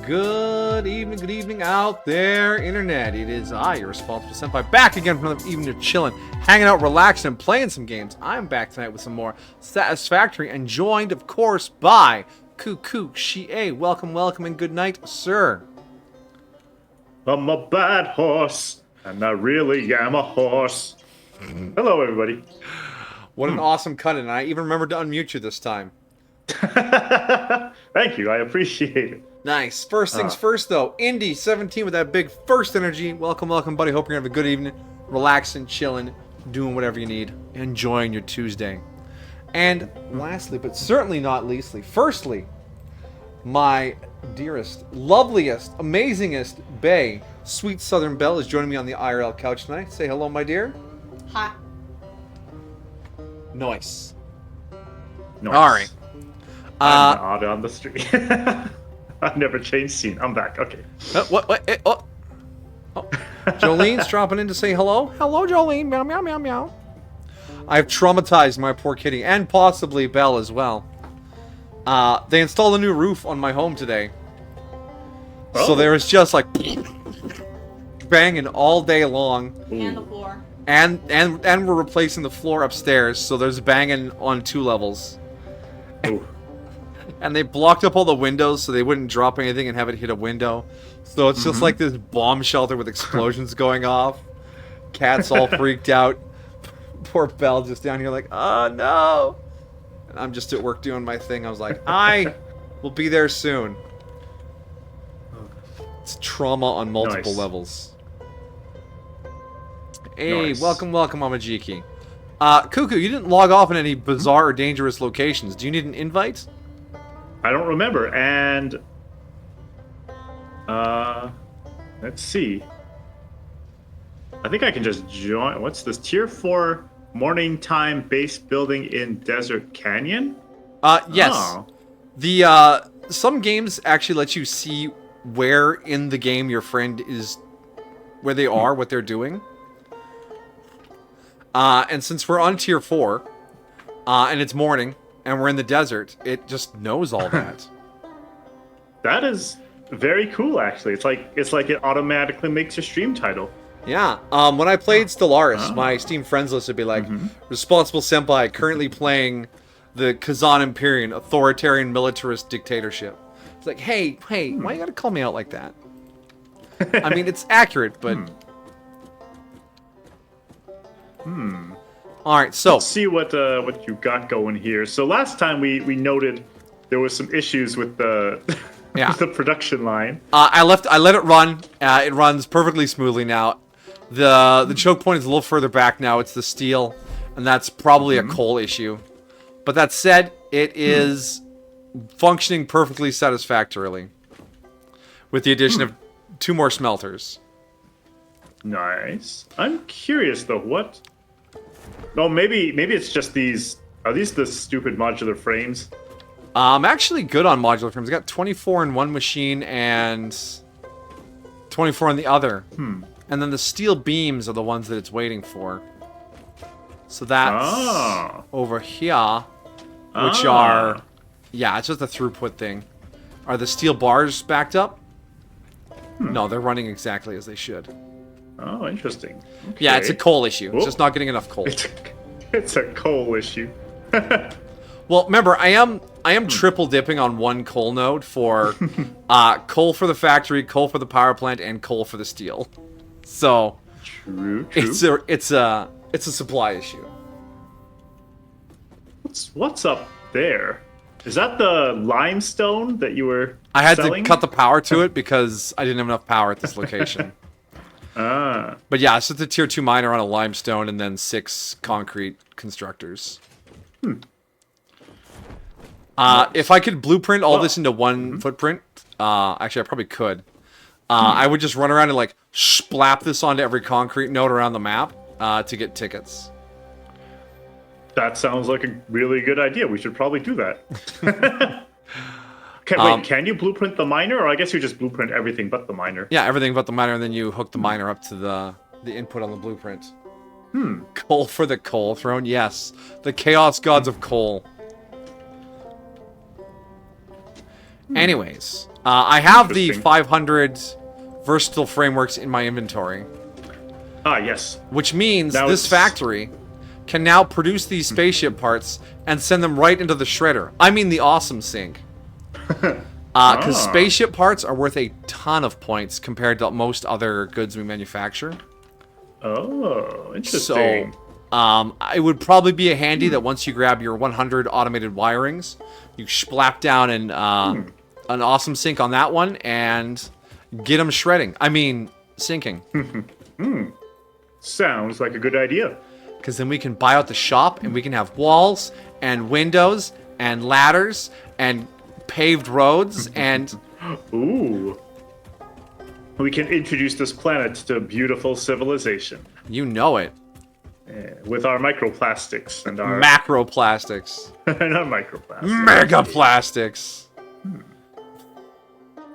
Good evening out there, Internet. It is I, your responsible senpai, back again for another evening of chilling, hanging out, relaxing, and playing some games. I'm back tonight with some more Satisfactory, and joined, of course, by Cuckoo Shie. Welcome, and good night, sir. I'm a bad horse, and I really am a horse. Hello, everybody. What an awesome cut, and I even remembered to unmute you this time. Thank you, I appreciate it. Nice. First things first, though. Indy17 with that big first energy. Welcome, buddy. Hope you're having a good evening. Relaxing, chilling, doing whatever you need. Enjoying your Tuesday. And lastly, but certainly not leastly, firstly, my dearest, loveliest, amazingest bae, Sweet Southern Belle, is joining me on the IRL couch tonight. Say hello, my dear. Hi. Nice. Nice. All right. I'm out on the street. I've never changed scene. I'm back. Okay. What? Oh. Jolene's dropping in to say hello. Hello, Jolene. Meow, meow, meow, meow. I've traumatized my poor kitty, and possibly Belle as well. They installed a new roof on my home today. Oh. So there was just like banging all day long. And the floor. And we're replacing the floor upstairs, so there's banging on 2 levels. Ooh. And they blocked up all the windows so they wouldn't drop anything and have it hit a window. So it's just like this bomb shelter with explosions going off. Cats all freaked out. Poor Belle just down here like, oh no. And I'm just at work doing my thing. I was like, I will be there soon. It's trauma on multiple levels. Hey, Nice. welcome, Mamajiki. Cuckoo, you didn't log off in any bizarre or dangerous locations. Do you need an invite? I don't remember, and let's see. I think I can just join. What's this? Tier 4 morning time base building in Desert Canyon? Yes. Oh. The some games actually let you see where in the game your friend is, where they are, what they're doing. And since we're on tier 4, and it's morning, and we're in the desert, it just knows all that. That is very cool, actually. It's like it automatically makes your stream title. Yeah. When I played Stellaris, my Steam friends list would be like, Responsible Senpai, currently playing the Kazan Imperium, authoritarian militarist dictatorship. It's like, hey, why you gotta call me out like that? I mean, it's accurate, but... All right, so Let's see what you got going here. So last time we noted there was some issues with the with the production line. I let it run. It runs perfectly smoothly now. The choke point is a little further back now. It's the steel, and that's probably a coal issue. But that said, it is functioning perfectly satisfactorily, with the addition of 2 more smelters. Nice. I'm curious though, what? No, maybe it's just these. Are these the stupid modular frames? I'm actually good on modular frames. I got 24 in one machine and 24 in the other. And then the steel beams are the ones that it's waiting for. So that's over here, which are, yeah, it's just a throughput thing. Are the steel bars backed up? No, they're running exactly as they should. Oh, interesting. Okay. Yeah, it's a coal issue. It's Whoop. just not getting enough coal. It's a coal issue. Well, remember, I am triple dipping on one coal node for coal for the factory, coal for the power plant, and coal for the steel. So True. it's a supply issue. What's up there? Is that the limestone that you were I had selling? to cut the power to it because I didn't have enough power at this location. But yeah, it's just a tier 2 miner on a limestone and then 6 concrete constructors. If I could blueprint all this into one footprint, actually I probably could. I would just run around and like splap this onto every concrete node around the map to get tickets. That sounds like a really good idea. We should probably do that. Wait, can you blueprint the miner? Or I guess you just blueprint everything but the miner. Yeah, everything but the miner, and then you hook the miner up to the input on the blueprint. Coal for the coal throne, yes. The chaos gods of coal. Anyways, I have the Interesting. 500 versatile frameworks in my inventory, Ah, yes. which means Now this it's- factory can now produce these spaceship parts and send them right into the shredder. I mean the awesome sink. Because spaceship parts are worth a ton of points compared to most other goods we manufacture. Oh, So, interesting. it would probably be a handy that once you grab your 100 automated wirings, you splap down an awesome sink on that one and get them shredding. I mean, sinking. Sounds like a good idea. Because then we can buy out the shop and we can have walls and windows and ladders and paved roads and... Ooh. We can introduce this planet to beautiful civilization. You know it. With our microplastics and our... Macroplastics. and our microplastics. Megaplastics.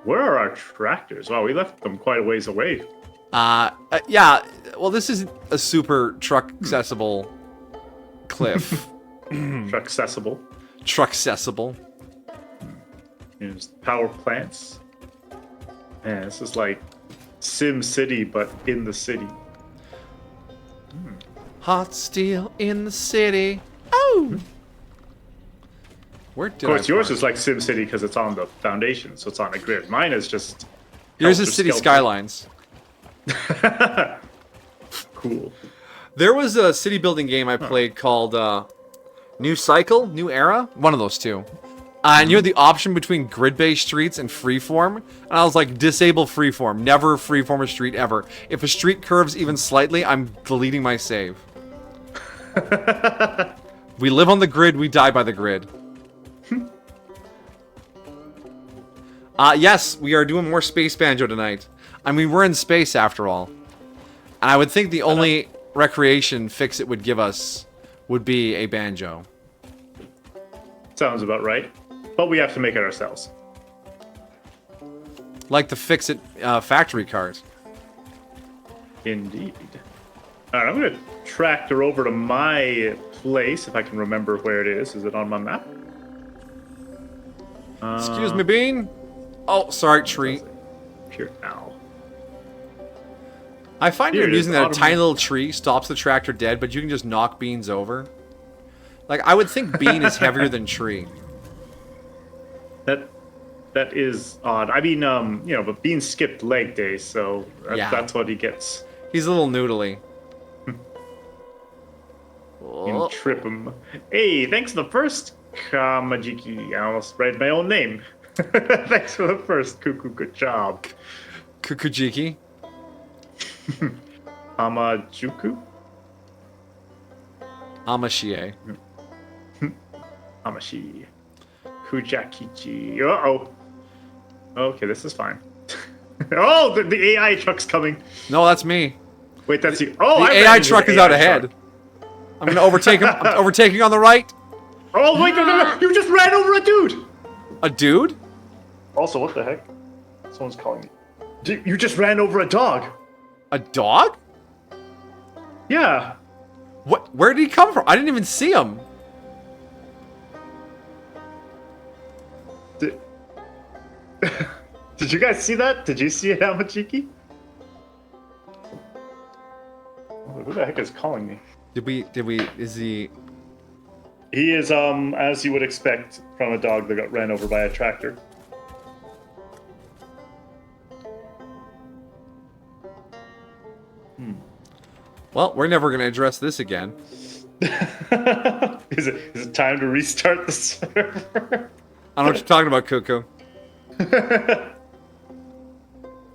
Where are our tractors? Wow, we left them quite a ways away. Yeah, well, this isn't a super truck-accessible cliff. Accessible. Truck-accessible. There's power plants. Man, this is like Sim City, but in the city. Hot steel in the city. Oh! Where did Of course, I yours park? is like Sim City because it's on the foundation, so it's on a grid. Mine is just... Yours is City helter-skelter. Skylines. Cool. There was a city building game I played called New Cycle, New Era, one of those two. And you had the option between grid-based streets and freeform. And I was like, disable freeform. Never freeform a street ever. If a street curves even slightly, I'm deleting my save. We live on the grid, we die by the grid. Yes, we are doing more Space Banjo tonight. I mean, we're in space after all. And I would think the only recreation fix it would give us would be a banjo. Sounds about right. But we have to make it ourselves. Like the fix-it factory cart. Indeed. Alright, I'm going to tractor over to my place, if I can remember where it is. Is it on my map? Excuse me, Bean? Oh, sorry, tree. Here now. I find Here it it is, amusing that a autumn. tiny little tree stops the tractor dead, but you can just knock Beans over. Like, I would think Bean is heavier than tree. That is odd. I mean, but Bean skipped leg day, so Yeah. that's what he gets. He's a little noodly. You Oh, can trip him. Hey, thanks for the first, Kamajiki. I almost read my own name. Thanks for the first, Cuckoo. Good job. Kukujiki. Amajuku? Amashie. Amashi. Kujakichi. Uh-oh. Okay, this is fine. Oh, the AI truck's coming. No, that's me. Wait, that's you. Oh, The I ran AI into truck the is out AI ahead. truck. I'm gonna overtake him. I'm overtaking on the right. Oh, wait, no. You just ran over a dude. A dude? Also, what the heck? Someone's calling me. You just ran over a dog. A dog? Yeah. What? Where did he come from? I didn't even see him. Did you guys see that? Did you see it, Amachiki? Who the heck is calling me? Is he... He is, as you would expect from a dog that got ran over by a tractor. Well, we're never gonna address this again. Is it time to restart the server? I don't know what you're talking about, Cuckoo.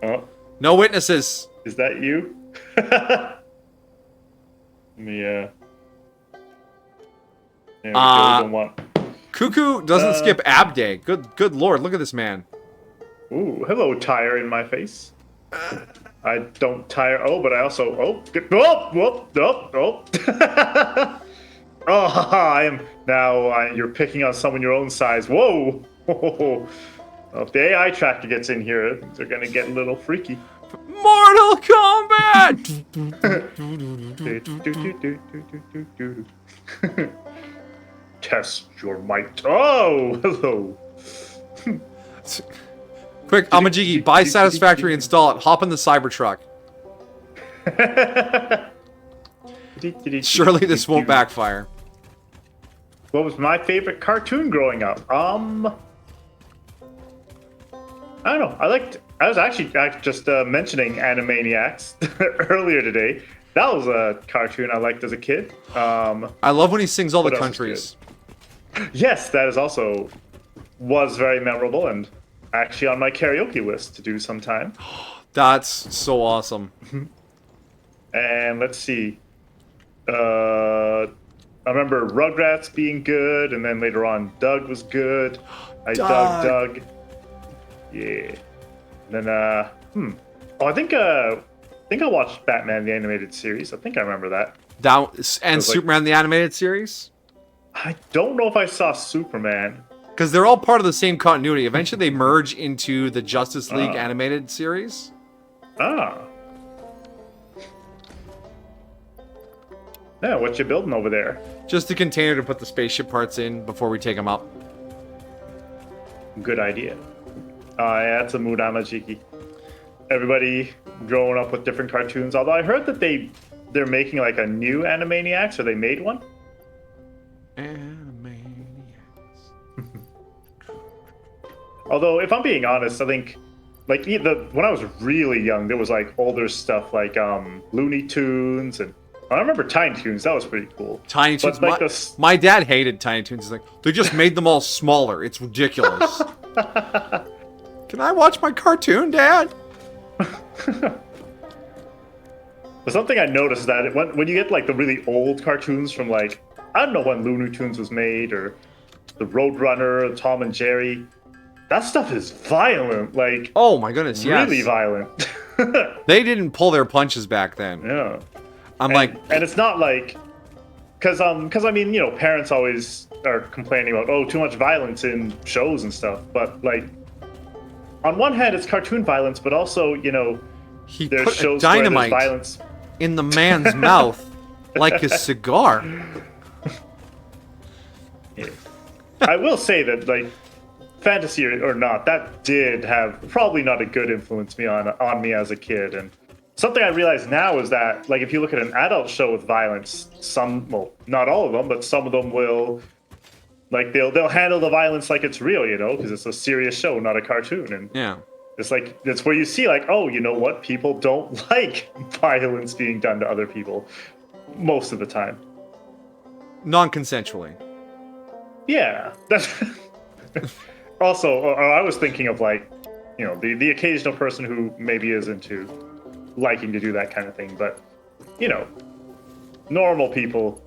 Oh, No witnesses. is that you? Let me, there we go, don't want... Cuckoo doesn't skip ab day. Good lord, look at this man. Ooh, hello, tire in my face. I don't tire. Oh, but I also. Oh, oh, I am now. You're picking on someone your own size. Whoa! Well, if the AI tractor gets in here, they're gonna get a little freaky. Mortal Kombat! Test your might. Oh, hello. Quick, Amajigi, buy Satisfactory, install it. Hop in the Cybertruck. Surely this won't backfire. What was my favorite cartoon growing up? I don't know. I was actually just mentioning Animaniacs earlier today. That was a cartoon I liked as a kid. I love when he sings all the countries. Yes, that is also was very memorable and actually on my karaoke list to do sometime. That's so awesome. And let's see. I remember Rugrats being good, and then later on Doug was good. I dug Doug. Yeah. And then oh, I think I watched Batman the animated series. I think I remember that. And Superman the animated series? I don't know if I saw Superman. Because they're all part of the same continuity. Eventually they merge into the Justice League animated series. Ah. Yeah, what you building over there? Just a container to put the spaceship parts in before we take them up. Good idea. Yeah, that's a mood Amajiki. Everybody growing up with different cartoons. Although I heard that they're making like a new Animaniacs, or they made one. Although, if I'm being honest, I think like when I was really young, there was like older stuff like Looney Tunes, and I remember Tiny Toons. That was pretty cool. Tiny Toons. Like my dad hated Tiny Toons. He's like, they just made them all smaller. It's ridiculous. Can I watch my cartoon, Dad? Something I noticed that when you get like the really old cartoons from like, I don't know when Looney Tunes was made, or the Roadrunner, Tom and Jerry, that stuff is violent. Like, oh my goodness, really violent. They didn't pull their punches back then. Yeah. And it's not like, because I mean, you know, parents always are complaining about too much violence in shows and stuff, but like, on one hand, it's cartoon violence, but also, you know, there's shows where there's violence in the man's mouth like a cigar. Yeah. I will say that, like, fantasy or not, that did have probably not a good influence on me as a kid. And something I realize now is that, like, if you look at an adult show with violence, not all of them, but some of them will, like, they'll handle the violence like it's real, you know, because it's a serious show, not a cartoon. And yeah, it's like, that's where you see, like, oh, you know what? People don't like violence being done to other people most of the time. Non-consensually. Yeah. That's also, I was thinking of, like, you know, the occasional person who maybe is into liking to do that kind of thing, but, you know, normal people,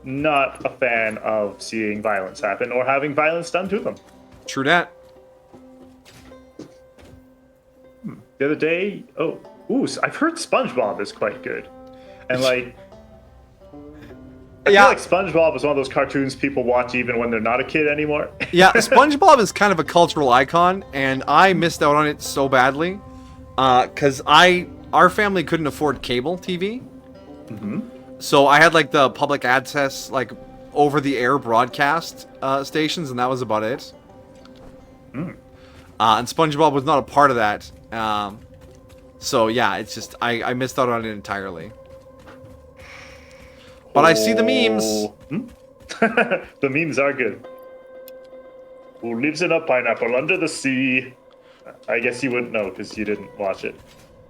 not a fan of seeing violence happen or having violence done to them. True that. The other day, I've heard SpongeBob is quite good. And, like, I feel like SpongeBob is one of those cartoons people watch even when they're not a kid anymore. Yeah, SpongeBob is kind of a cultural icon, and I missed out on it so badly. Because our family couldn't afford cable TV. Mm-hmm. So I had, like, the public access, like, over-the-air broadcast stations, and that was about it. Mm. And SpongeBob was not a part of that. So, yeah, it's just, I missed out on it entirely. But I see the memes. The memes are good. Who lives in a pineapple under the sea? I guess you wouldn't know because you didn't watch it.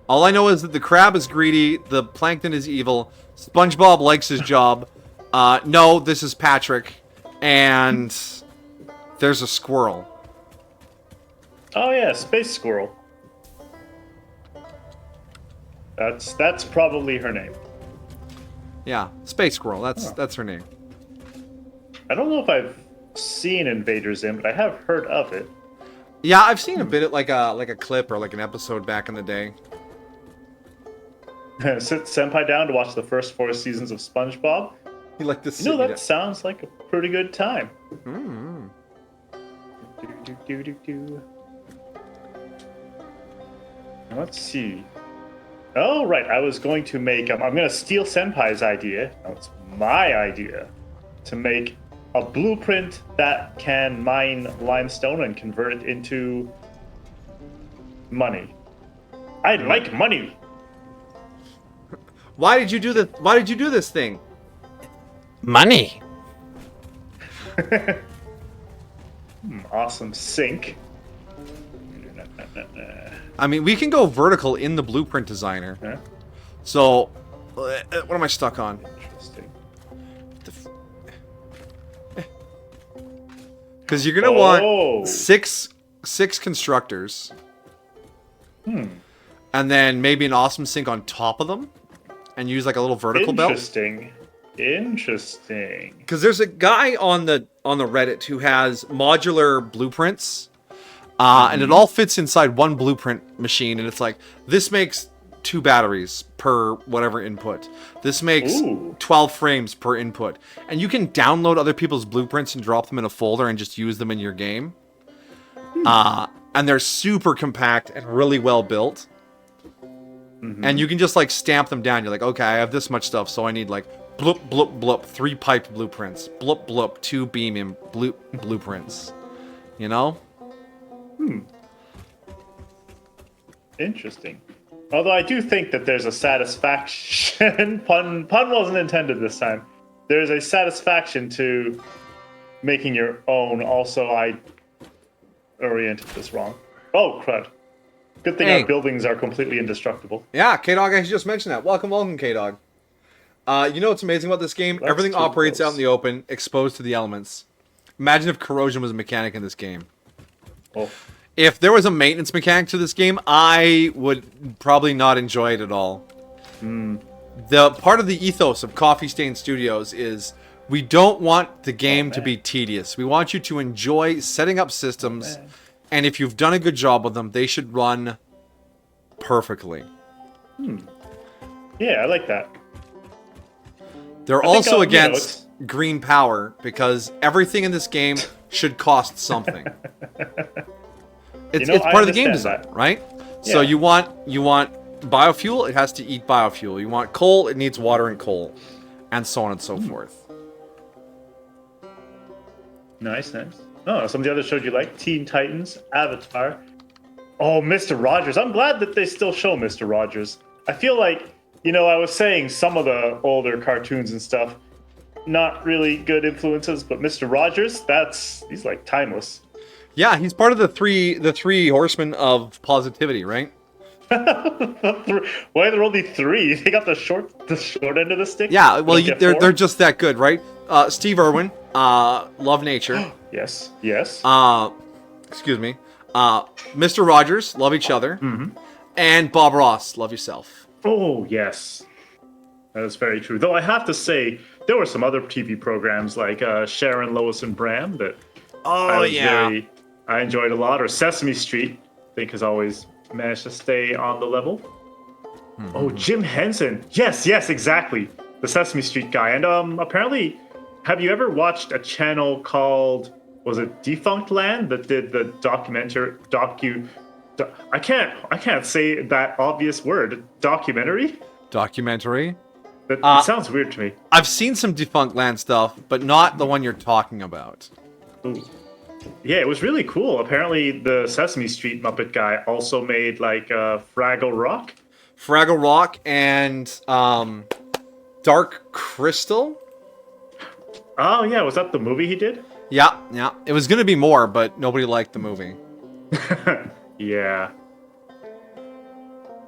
All I know is that the crab is greedy, the plankton is evil, SpongeBob likes his job. No, this is Patrick, and there's a squirrel. Oh yeah, Space Squirrel. That's probably her name. Yeah, Space Squirrel. That's her name. I don't know if I've seen Invader Zim, but I have heard of it. Yeah, I've seen a bit of like a clip or like an episode back in the day. Sit Senpai down to watch the first 4 seasons of SpongeBob. You like this? No, that sounds like a pretty good time. Mm-hmm. Let's see. Oh, right. I was going to make... I'm going to steal Senpai's idea. No, it's my idea. To make a blueprint that can mine limestone and convert it into money. I like money. Why did you do this thing? Money. Awesome sink. I mean, we can go vertical in the blueprint designer. Huh? So, what am I stuck on? Interesting. Because you're gonna want six constructors. And then maybe an awesome sink on top of them. And use like a little vertical belt. Interesting. Because there's a guy on the Reddit who has modular blueprints. And it all fits inside one blueprint machine. And it's like, this makes 2 batteries per whatever input. This makes 12 frames per input. And you can download other people's blueprints and drop them in a folder and just use them in your game. And they're super compact and really well built. And you can just like stamp them down. You're like, okay, I have this much stuff, so I need like bloop, bloop, bloop, 3 piped blueprints. Bloop, bloop, 2 beam blueprints. You know? Interesting. Although I do think that there's a satisfaction. Pun wasn't intended this time. There's a satisfaction to making your own. Also, I oriented this wrong. Oh, crud. Good thing our buildings are completely indestructible. Yeah, K-Dog, I just mentioned that. Welcome, K-Dog. You know what's amazing about this game? Everything operates out in the open, exposed to the elements. Imagine if corrosion was a mechanic in this game. Oh. If there was a maintenance mechanic to this game, I would probably not enjoy it at all. The part of the ethos of Coffee Stain Studios is we don't want the game to be tedious. We want you to enjoy setting up systems, and if you've done a good job with them, they should run perfectly. Yeah, I like that. They're also against green power because everything in this game should cost something. It's part of the game design, right? Yeah. So you want biofuel, it has to eat biofuel. You want coal, it needs water and coal, and so on and so forth. Nice. Oh, some of the others showed you like Teen Titans, Avatar. Oh, Mr. Rogers. I'm glad that they still show Mr. Rogers. I feel like, I was saying some of the older cartoons and stuff, not really good influences, but Mr. Rogers, he's like timeless. Yeah, he's part of the three horsemen of positivity, right? Why are there only 3? They got the short end of the stick. Yeah, well, they're just that good, right? Steve Irwin, love nature. Yes. Excuse me. Mr. Rogers, love each other, and Bob Ross, love yourself. Oh yes, that is very true. Though I have to say, there were some other TV programs like Sharon, Lois, and Bram that I enjoyed a lot. Or Sesame Street, I think has always managed to stay on the level. Oh, Jim Henson. Yes, exactly. The Sesame Street guy. And apparently, have you ever watched a channel called, was it Defunct Land, that did the I can't say that obvious word. Documentary? That sounds weird to me. I've seen some Defunct Land stuff, but not the one you're talking about. Ooh. Yeah, it was really cool. Apparently, the Sesame Street Muppet guy also made like Fraggle Rock and Dark Crystal. Oh yeah, was that the movie he did? Yeah. It was gonna be more, but nobody liked the movie. Yeah.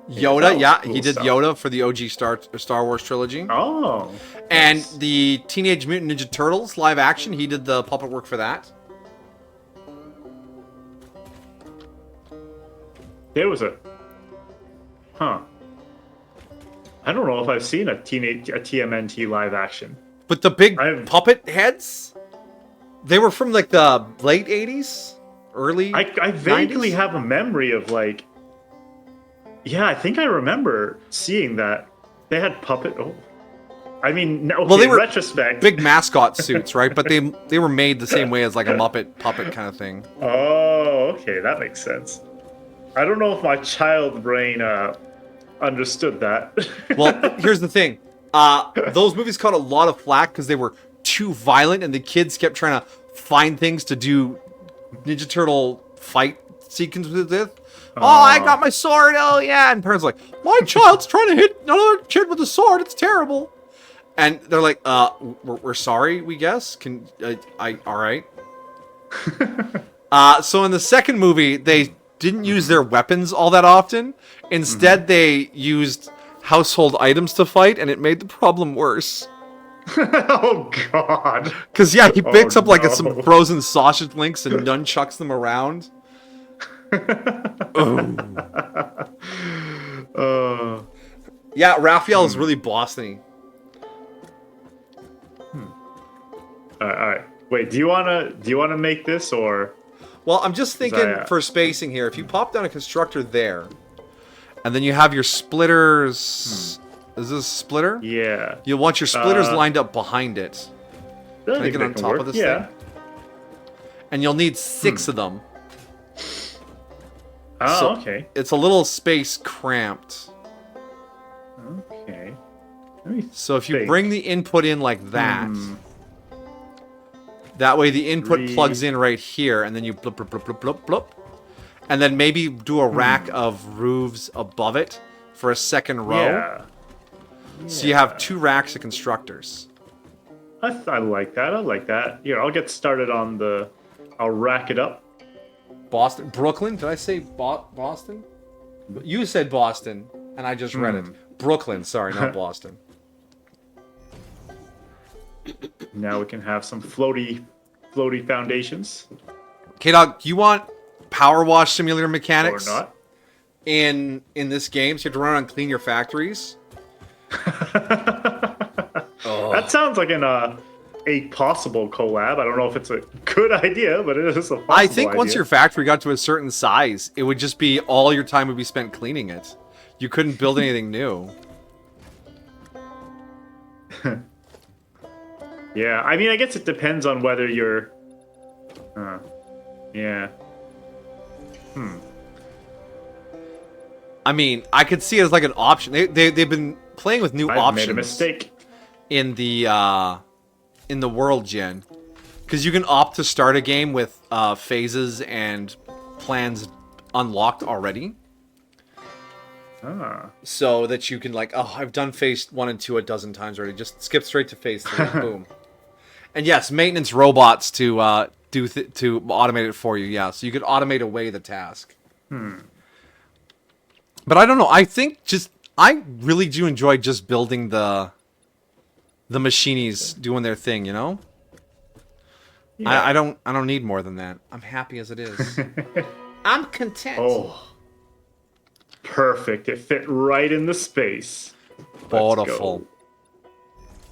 Yoda, cool he did stuff. Yoda for the OG Star Wars trilogy. Oh. And the Teenage Mutant Ninja Turtles live action, he did the puppet work for that. There was I don't know if I've seen a TMNT live action. But the big puppet heads, they were from like the late 80s, early I vaguely 90s? have a memory of like, I think I remember seeing that. They had puppet, I mean, okay, well, they were retrospect. big mascot suits, right? But they were made the same way as like a Muppet puppet kind of thing. Oh, okay, that makes sense. I don't know if my child brain understood that. Well, here's the thing. Those movies caught a lot of flack because they were too violent, and the kids kept trying to find things to do Ninja Turtle fight sequences with. Oh, I got my sword. Oh yeah, and parents are like, my child's trying to hit another kid with a sword. It's terrible. And they're like, we're sorry, we guess. Can all right. So in the second movie, they didn't use their weapons all that often. Instead, they used household items to fight, and it made the problem worse. Oh God! Because yeah, he picks up like some frozen sausage links and nunchucks them around. Yeah, Raphael is really Boston-y. All right. Wait, do you wanna make this or? Well, I'm just thinking for spacing here. If you pop down a constructor there, and then you have your splitters. Is this a splitter? Yeah. You'll want your splitters lined up behind it. Can I get on top of this thing? And you'll need 6 of them. Oh, So okay. It's a little space cramped. Okay. So if you bring the input in like that, that way the input plugs in right here, and then you blip, blip, blip, blip, blip, blip. And then maybe do a rack of roofs above it for a second row. Yeah. So you have 2 racks of constructors. I like that. I like that. Here, I'll get started on the. I'll rack it up. Boston, Brooklyn. Did I say Boston? You said Boston, and I just read it. Brooklyn. Sorry, not Boston. Now we can have some floaty foundations. K-Dog, you want Power Wash Simulator mechanics? Or not. In this game, so you have to run around and clean your factories? That sounds like a possible collab. I don't know if it's a good idea, but it is a possible I think idea. once your factory got to a certain size, it would just be all your time would be spent cleaning it. You couldn't build anything new. Yeah, I mean, I guess it depends on whether you're... yeah. I mean, I could see it as like an option. They've been playing with new I've options. made a mistake. In the world gen, because you can opt to start a game with phases and plans unlocked already, so that you can like, oh, I've done phase 1 and 2 a dozen times already, just skip straight to phase 3. Boom. And yes, maintenance robots to to automate it for you. Yeah, so you could automate away the task. But I don't know, I think I really do enjoy just building the machinies doing their thing, you know? Yeah. I don't need more than that. I'm happy as it is. I'm content. Oh. Perfect. It fit right in the space. Beautiful.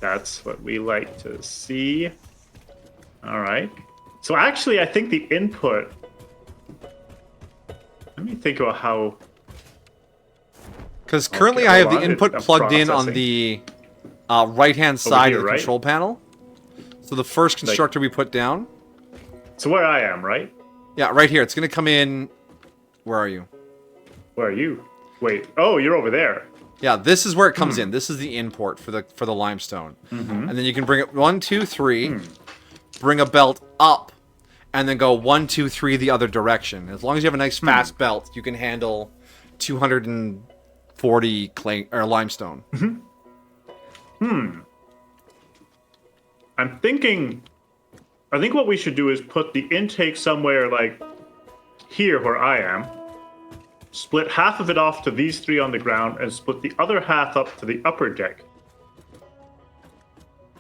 That's what we like to see. All right. So actually, I think the input... Let me think about how... Because currently I have the input plugged in on the... right-hand side of the control panel. So the first constructor we put down. So where I am, right? Yeah, right here. It's going to come in... Where are you? Where are you? Wait. Oh, you're over there. Yeah, this is where it comes in. This is the import for the limestone. And then you can bring it 1, 2, 3. Bring a belt up. And then go 1, 2, 3 the other direction. As long as you have a nice fast belt, you can handle 240 clay or limestone. I think what we should do is put the intake somewhere like here where I am, split half of it off to these 3 on the ground, and split the other half up to the upper deck.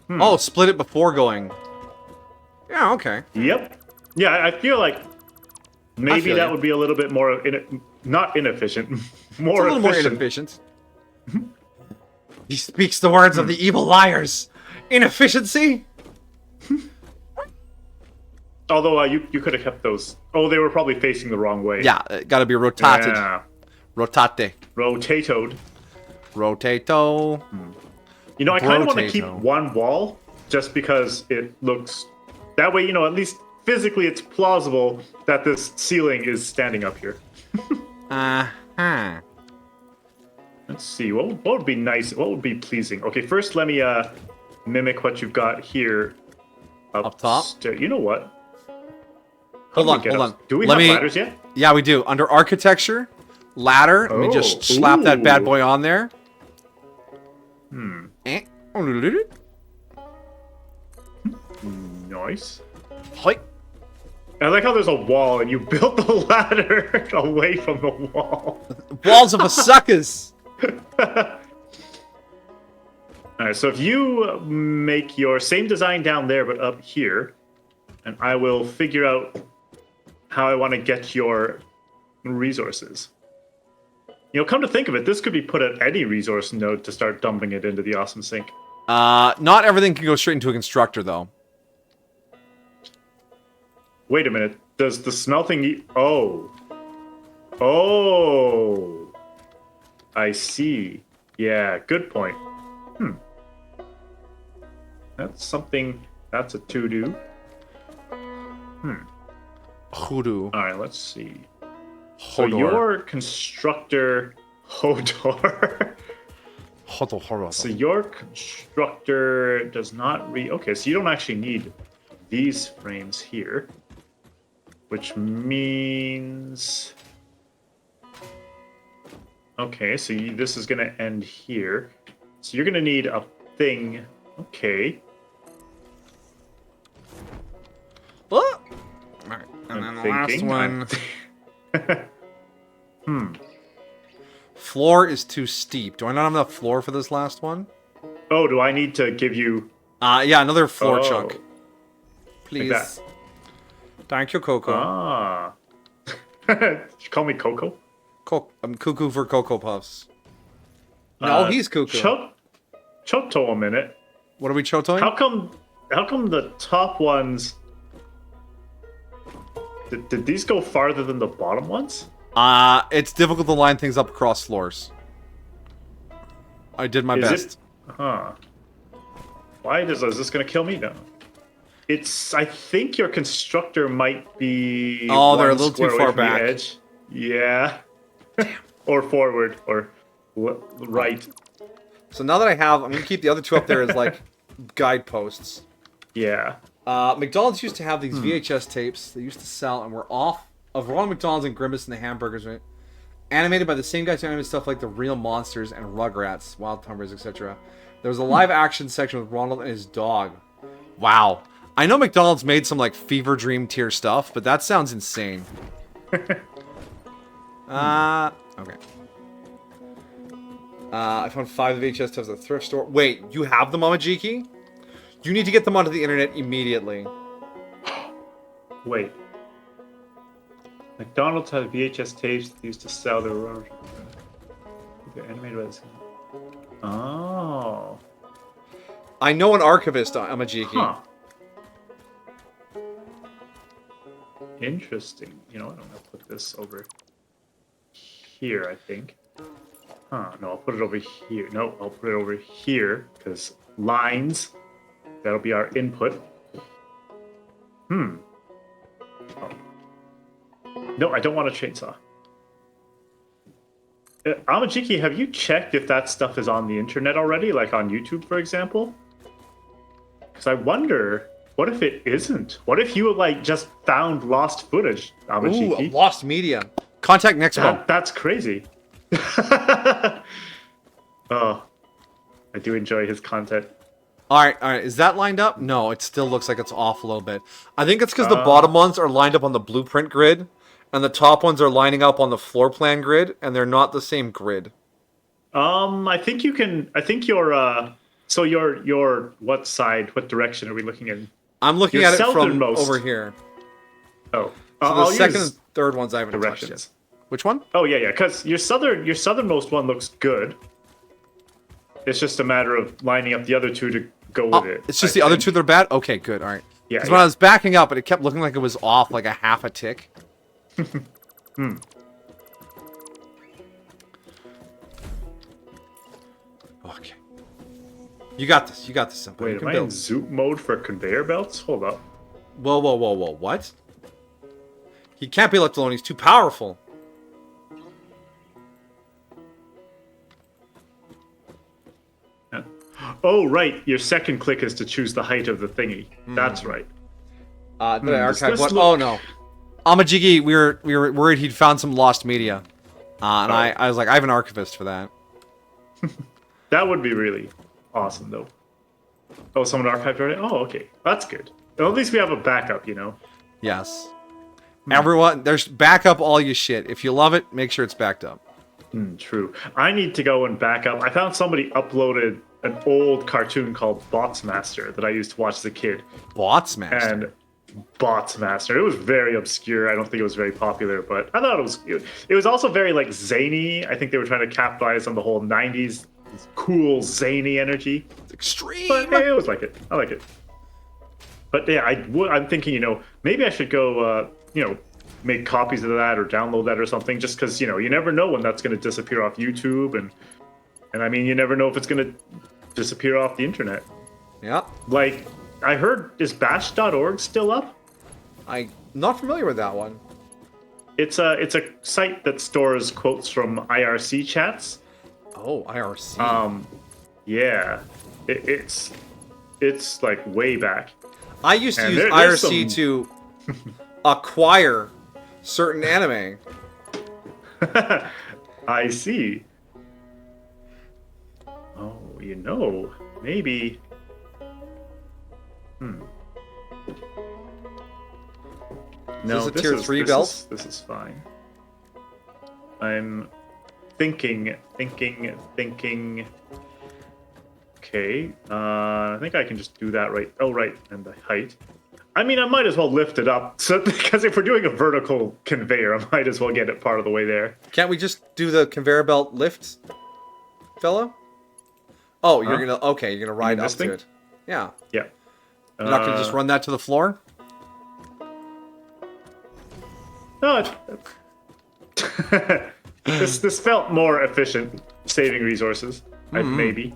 Oh, split it before going. Yeah, okay. Yep. Yeah, I feel like maybe that would be a little bit more, not inefficient, more it's a little more inefficient. He speaks the words of the evil liars. Inefficiency? Although you could have kept those. Oh, they were probably facing the wrong way. Yeah, it gotta be rotated. Yeah. Rotate. Rotatoed. Rotato. You know, I kind of want to keep one wall just because it looks... That way, you know, at least physically it's plausible that this ceiling is standing up here. Uh-huh. Let's see, what would be nice, what would be pleasing? Okay, first let me mimic what you've got here. Up top? You know what? Hold on. Do we have ladders yet? Yeah, we do. Under architecture, ladder. Let me just slap that bad boy on there. Nice. Hoi. I like how there's a wall and you built the ladder away from the wall. Walls of a suckers. Alright, so if you make your same design down there but up here, and I will figure out how I want to get your resources. You know, come to think of it, this could be put at any resource node to start dumping it into the awesome sink. Not everything can go straight into a constructor, though. Wait a minute. Does the smelting... Oh. Oh. I see. Yeah, good point. That's something... That's a to-do. Hoodoo. Alright, let's see. Hodor. So your constructor... Hodor. Hodor. So your constructor does not Okay, so you don't actually need these frames here. Which means... Okay, so this is going to end here. So you're going to need a thing. Okay. Oh! Alright, and then the last one... Floor is too steep. Do I not have enough floor for this last one? Oh, do I need to give you... Yeah, another floor chunk. Please. Like that. Thank you, Coco. Ah. Did you call me Coco? I'm cuckoo for Cocoa Puffs. No, he's cuckoo. Choto a minute. What are we chotoing? How come the top ones... Did these go farther than the bottom ones? It's difficult to line things up across floors. I did my best. Why is this gonna kill me now? I think your constructor might be... Oh, they're a little too far back. The edge. Yeah. Or forward, or right. So now that I have... I'm going to keep the other two up there as, like, guideposts. Yeah. McDonald's used to have these VHS tapes they used to sell, and were off of Ronald McDonald's and Grimace and the Hamburgers, right? Animated by the same guys who animated stuff like The Real Monsters and Rugrats, Wild Thunders, etc. There was a live-action section with Ronald and his dog. Wow. I know McDonald's made some, like, fever dream tier stuff, but that sounds insane. Okay. I found 5 VHS tapes at the thrift store. Wait, you have them, Mamajiki? You need to get them onto the internet immediately. Wait. McDonald's had VHS tapes that used to sell their... They're animated by the same... Oh. I know an archivist, Amajiki. Huh. Interesting. You know what? I'm going to put this over here, I think. No, I'll put it over here. No, I'll put it over here, because lines. That'll be our input. Oh. No, I don't want a chainsaw. Amajiki, have you checked if that stuff is on the internet already? Like on YouTube, for example? Because I wonder... What if it isn't? What if you, like, just found lost footage, Amajiki? Ooh, lost media. Contact Nexpo. That's crazy. Oh, I do enjoy his content. Alright. Is that lined up? No, it still looks like it's off a little bit. I think it's because the bottom ones are lined up on the blueprint grid, and the top ones are lining up on the floor plan grid, and they're not the same grid. I think you can... I think your... So your... What side? What direction are we looking in? I'm looking at it from over here. Oh. So the second and third ones I haven't touched yet. Which one? Oh, yeah, because your southernmost one looks good. It's just a matter of lining up the other two to go with it. It's just the other two that are bad? Okay, good, alright. Yeah. Because when I was backing up, it kept looking like it was off like a half a tick. Okay. You got this. Simple. Wait, am I in zoop mode for conveyor belts? Hold up. Whoa, what? He can't be left alone, he's too powerful. Oh, right. Your second click is to choose the height of the thingy. That's right. Did I Does archive this what? look- Oh no. Amajigi, we were worried he'd found some lost media. And Oh. I was like, I have an archivist for that. That would be really awesome, though. Oh, someone archived already? Oh, okay. That's good. Well, at least we have a backup, you know? Yes. Everyone, there's back up all your shit. If you love it, make sure it's backed up. True. I need to go and back up. I found somebody uploaded an old cartoon called Bots Master that I used to watch as a kid. Bots Master. And Bots Master. It was very obscure. I don't think it was very popular, but I thought it was good. It was also very like zany. I think they were trying to capitalize on the whole 90s cool zany energy. It's extreme. But hey, it was like it. I like it. But yeah, I'm thinking, you know, maybe I should go, you know, make copies of that or download that or something, just because, you know, you never know when that's going to disappear off YouTube, and I mean, you never know if it's going to disappear off the internet. Yeah. Like, I heard, is bash.org still up? I'm not familiar with that one. It's a site that stores quotes from IRC chats. Oh, IRC. Yeah, it's like way back. I used to and use there's IRC some- to acquire certain anime. I see. Oh, you know, maybe. No, this a tier 3 belt? This is fine. I'm thinking. Okay, I think I can just do that right. Oh, right, and the height. I mean, I might as well lift it up, so because if we're doing a vertical conveyor, I might as well get it part of the way there. Can't we just do the conveyor belt lift, fella? Oh, you're gonna you're gonna ride up this to thing? it. Yeah. Yeah. You're not gonna just run that to the floor? No, this felt more efficient, saving resources. Maybe.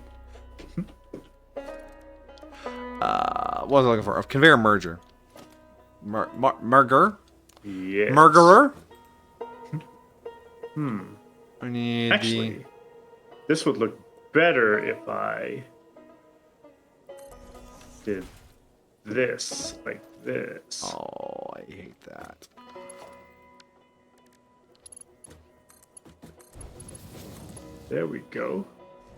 What was I looking for? A conveyor merger. Merger? Yes. Mergerer? I need Actually, this would look better if I did this, like this. Oh, I hate that. There we go.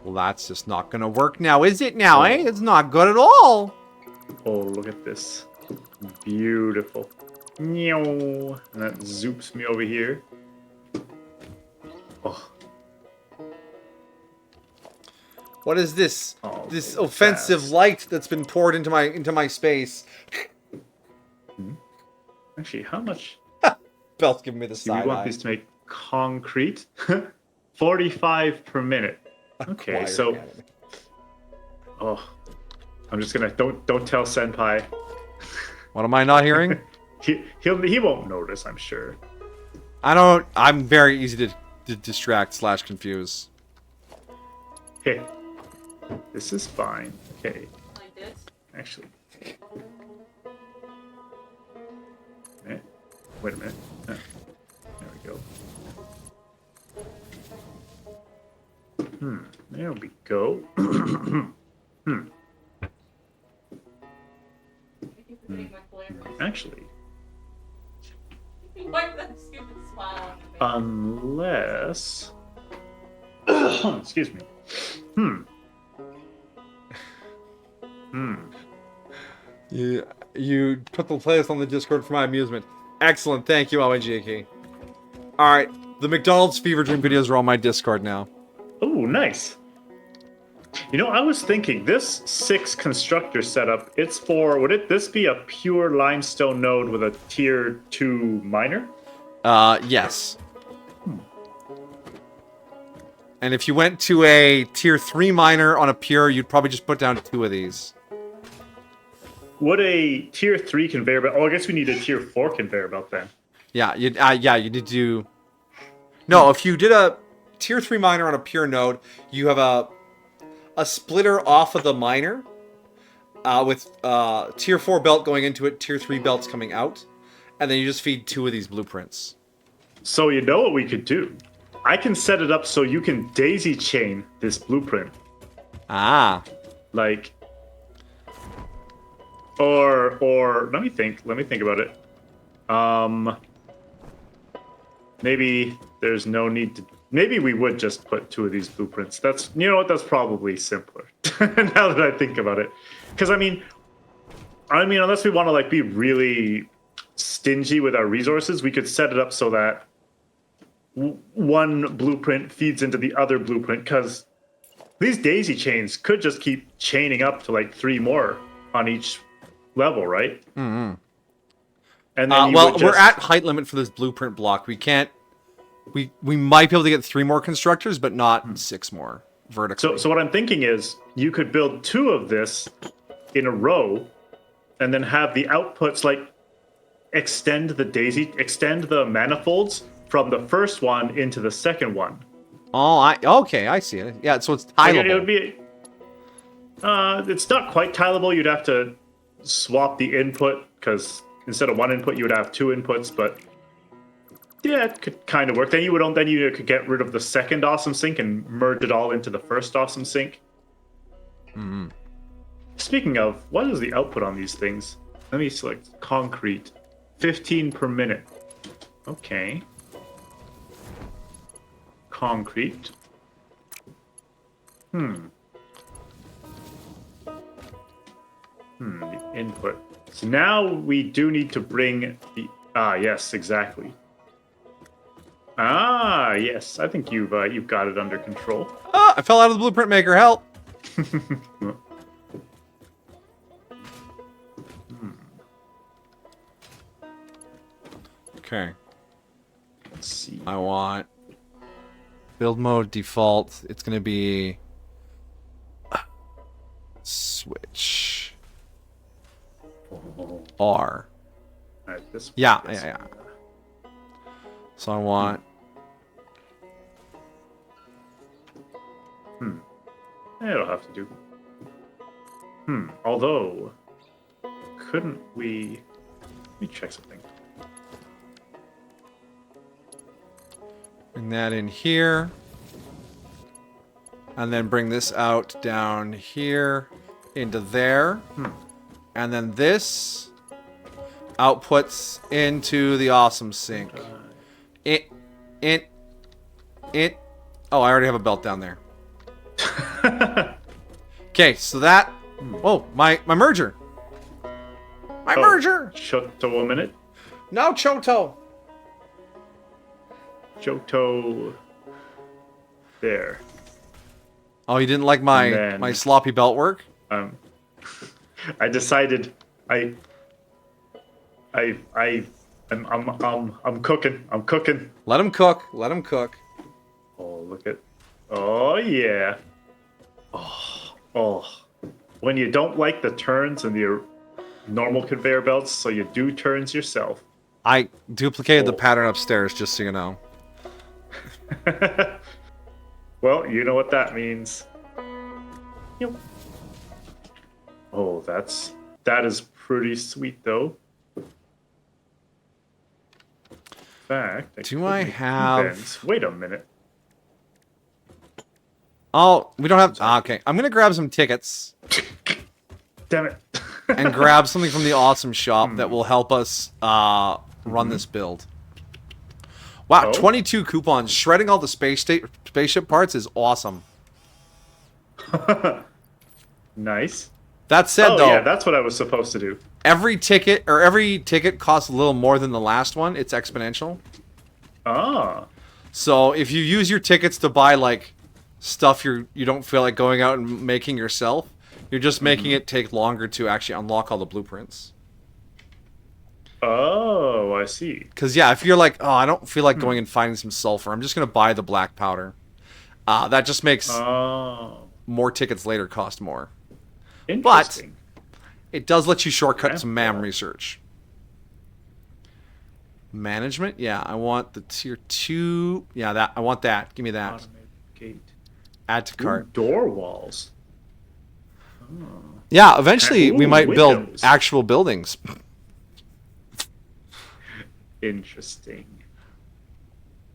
Well, that's just not gonna work now, is it now, eh? It's not good at all. Oh, look at this. Beautiful. Meow. And that zoops me over here. Oh, What is this? Oh, This okay, offensive fast. light that's been poured into my space. actually, how much Belt's giving me the do we side want eye. these to make concrete? 45 per minute. Okay, Acquire so anime. oh, I'm just gonna don't tell Senpai. What am I not hearing? He won't notice, I'm sure. I'm very easy to distract / confuse. Hey, this is fine. Okay, Like this? actually. Eh, wait a minute. There we go. There we go. Actually, Wipe that stupid smile on your face. unless. Excuse me. You put the playlist on the Discord for my amusement. Excellent, thank you, LAJK. Alright, the McDonald's Fever Dream videos are on my Discord now. Oh, nice. You know, I was thinking this 6 constructor setup. It's for this be a pure limestone node with a tier 2 miner? Yes. And if you went to a tier 3 miner on a pure, you'd probably just put down 2 of these. Would a tier 3 conveyor belt? Oh, I guess we need a tier 4 conveyor belt then. Yeah, you did do. No, if you did a tier 3 miner on a pure node, you have a splitter off of the miner with tier 4 belt going into it, tier 3 belts coming out, and then you just feed 2 of these blueprints. So you know what we could do? I can set it up so you can daisy chain this blueprint. Ah. Like, Or let me think about it. Maybe there's no need to. Maybe we would just put 2 of these blueprints. That's, you know what? That's probably simpler. Now that I think about it, because I mean, unless we want to like be really stingy with our resources, we could set it up so that one blueprint feeds into the other blueprint. Because these daisy chains could just keep chaining up to like 3 more on each level, right? Mm-hmm. And then well, we're at height limit for this blueprint block. We can't. We might be able to get 3 more constructors, but not 6 more vertically. So what I'm thinking is you could build 2 of this in a row, and then have the outputs like extend the manifolds from the first one into the second one. Oh, okay, I see it. Yeah, so it's Like, tileable. it would be. It's not quite tileable. You'd have to swap the input, because instead of 1 input, you would have 2 inputs. But yeah, it could kind of work. Then you could get rid of the second awesome sink and merge it all into the first awesome sink. Mm-hmm. Speaking of, what is the output on these things? Let me select concrete. 15 per minute. Okay. Concrete. The input. So now we do need to bring the... yes, exactly. Yes. I think you've got it under control. Ah, I fell out of the blueprint maker. Help! Okay. Let's see. I want build mode default. It's gonna be switch R. Alright, this Yeah. this- So I want It'll have to do. Although, couldn't we... Let me check something. bring that in here, and then bring this out down here into there, and then this outputs into the awesome sink. It. Oh, I already have a belt down there. Okay, so that. Oh, my merger. My merger. Choto a minute. No Choto. Choto. There. Oh, you didn't like my then- sloppy belt work? I decided I'm cooking. I'm cooking. Let him cook. Let him cook. Oh, look at. Oh yeah. Oh. When you don't like the turns and the normal conveyor belts, so you do turns yourself. I duplicated the Oh. pattern upstairs, just so you know. Well, you know what that means. Yep. Oh, that is pretty sweet though. In fact, Do could I make have- vents. Wait a minute. Oh, we don't have... okay, I'm going to grab some tickets Damn it. and grab something from the awesome shop that will help us run this build. Wow, Oh. 22 coupons. Shredding all the spaceship parts is awesome. Nice. That said, Oh though, yeah, that's what I was supposed to do. every ticket costs a little more than the last one. It's exponential. Ah. So if you use your tickets to buy like stuff you don't feel like going out and making yourself, you're just making it take longer to actually unlock all the blueprints. Oh, I see. Because yeah, if you're like, oh, I don't feel like going and finding some sulfur, I'm just gonna buy the black powder. That just makes Oh. more tickets later cost more. Interesting. It does let you shortcut Yeah. some MAM research. Management, yeah, I want the tier 2. Yeah, that I want that. Give me that. Automated gate. Add to Ooh, cart. door walls. Yeah, eventually we Ooh, might build windows. actual buildings. Interesting.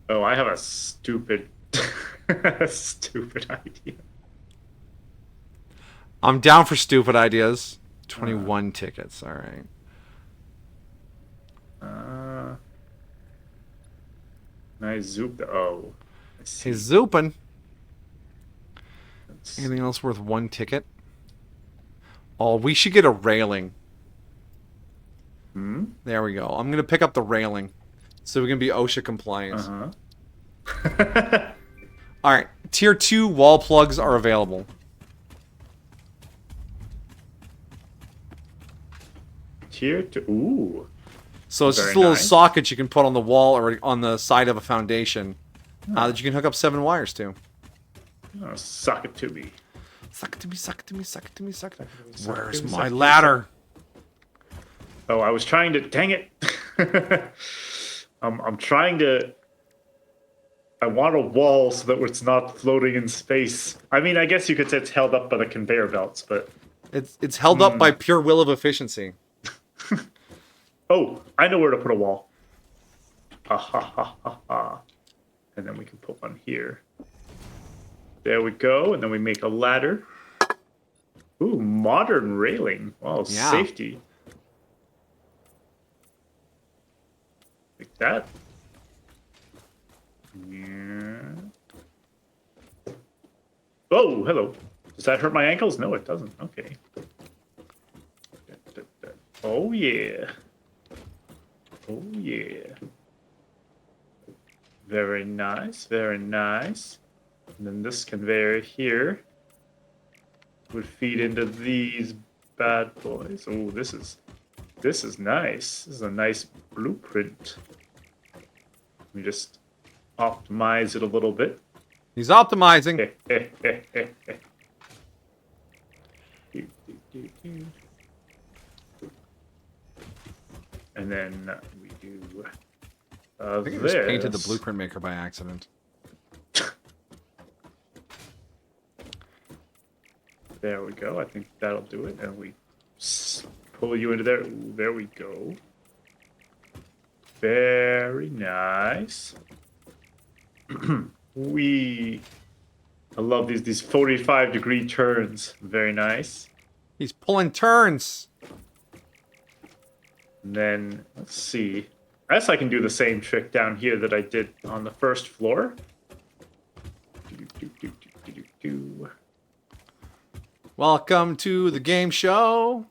Oh, I have a stupid, stupid idea. I'm down for stupid ideas. 21 tickets. All right. Nice zoop. Oh, I see. Hey, Zoopin. Let's Anything else worth 1 ticket? Oh, we should get a railing. There we go. I'm going to pick up the railing so we can be OSHA compliant. Uh-huh. All right. Tier 2 wall plugs are available. Tier 2. Ooh. So it's Very just a little nice. socket you can put on the wall or on the side of a foundation that you can hook up 7 wires to. Oh, suck it to me. Suck it to me, suck it to me, suck it to me, suck it. Suck it Where's to me, my suck it to me, ladder? Oh, I was trying to. Dang it. I'm trying to. I want a wall so that it's not floating in space. I mean, I guess you could say it's held up by the conveyor belts, but. It's held up by pure will of efficiency. Oh, I know where to put a wall. Ha ha ha ha ha. And then we can put one here. There we go. And then we make a ladder. Ooh, modern railing. Wow, Yeah. safety. Like that. Yeah. Oh, hello. Does that hurt my ankles? No, it doesn't. Okay. Oh, yeah. Oh, yeah. Very nice, very nice. And then this conveyor here would feed into these bad boys. Oh, this is nice. This is a nice blueprint. Let me just optimize it a little bit. He's optimizing. And then we do I think I just painted the blueprint maker by accident. There we go. I think that'll do it. And we pull you into there. Ooh, there we go. Very nice. I love these 45-degree turns. Very nice. He's pulling turns. And then let's see. I guess I can do the same trick down here that I did on the first floor. Welcome to the game show.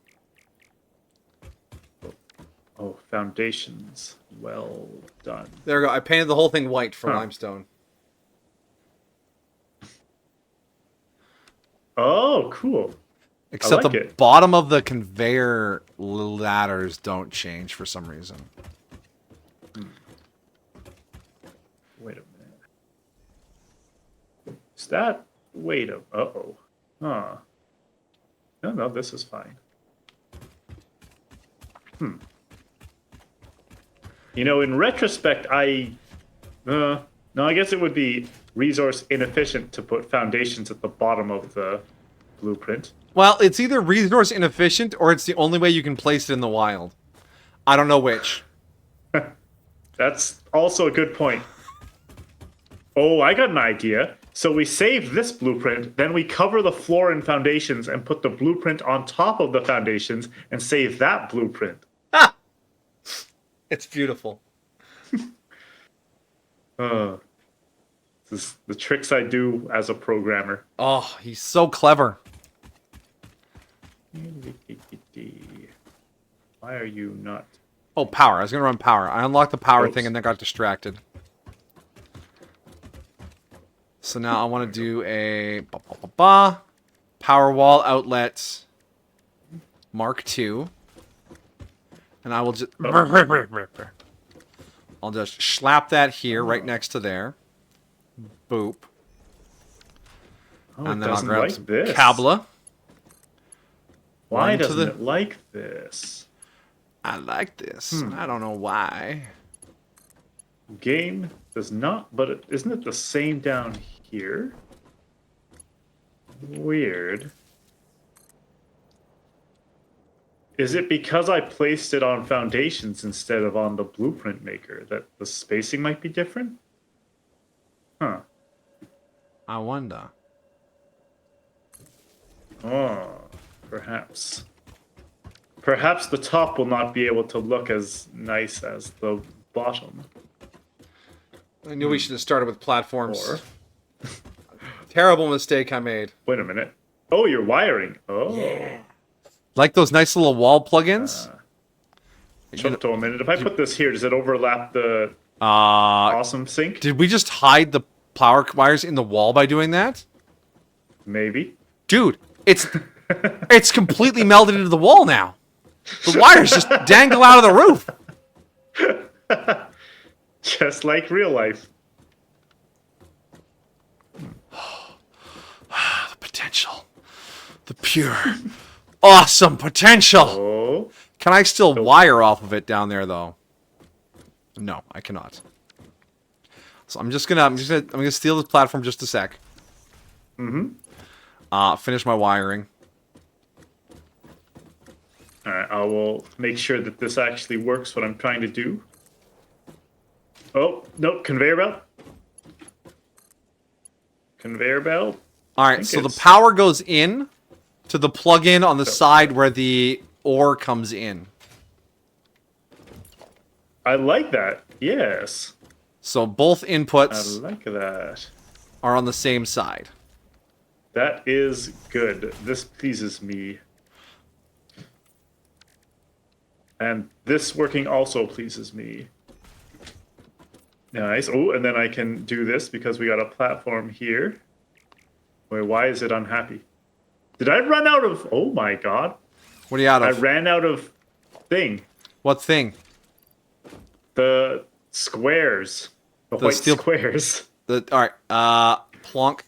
Oh, foundations. Well done. There we go. I painted the whole thing white for limestone. Oh, cool. Except like the it. bottom of the conveyor ladders don't change for some reason. Wait a minute. Is that... Wait a... Uh-oh. Huh. No, this is fine. You know, in retrospect, no, I guess it would be resource inefficient to put foundations at the bottom of the blueprint. Well, it's either resource inefficient or it's the only way you can place it in the wild. I don't know which. That's also a good point. Oh, I got an idea. So we save this blueprint, then we cover the floor and foundations and put the blueprint on top of the foundations and save that blueprint. Ah! It's beautiful. This is the tricks I do as a programmer. Oh, he's so clever. Why are you not... Oh, power. I was going to run power. I unlocked the power Oops. thing and then got distracted. So now I want to do a power wall outlet Mark II. And I will just... I'll just slap that here right next to there. Boop. Oh, And it then I'll doesn't grab like some this. Kabla. Why One to doesn't the- it like this? I like this. I don't know why. Game does not, but isn't it the same down here? Weird. Is it because I placed it on foundations instead of on the blueprint maker that the spacing might be different? Huh. I wonder. Oh, perhaps. Perhaps the top will not be able to look as nice as the bottom. I knew we should have started with platforms. Or, Terrible mistake I made. wait a minute. Oh, you're wiring. Oh. Like those nice little wall plugins? Choked a minute. If I put this here, does it overlap the Uh, awesome sink? did we just hide the power wires in the wall by doing that? Maybe. Dude, it's completely melded into the wall now. The wires just dangle out of the roof. Just like real life. The potential. The pure, awesome potential. Oh. Can I still wire off of it down there though? No, I cannot. So I'm gonna steal this platform just a sec. Finish my wiring. Alright, I will make sure that this actually works what I'm trying to do. Oh, no, conveyor belt. Conveyor belt. Alright, so the power goes in to the plug-in on the side where the ore comes in. I like that. Yes. So both I inputs like that. are on the same side. That is good. This pleases me. And this working also pleases me. Nice. Oh, and then I can do this because we got a platform here. Wait, why is it unhappy? Did I run out of... Oh my god. What are you out I of? ran out of thing. What thing? The squares. The white steel- squares. Alright, plonk.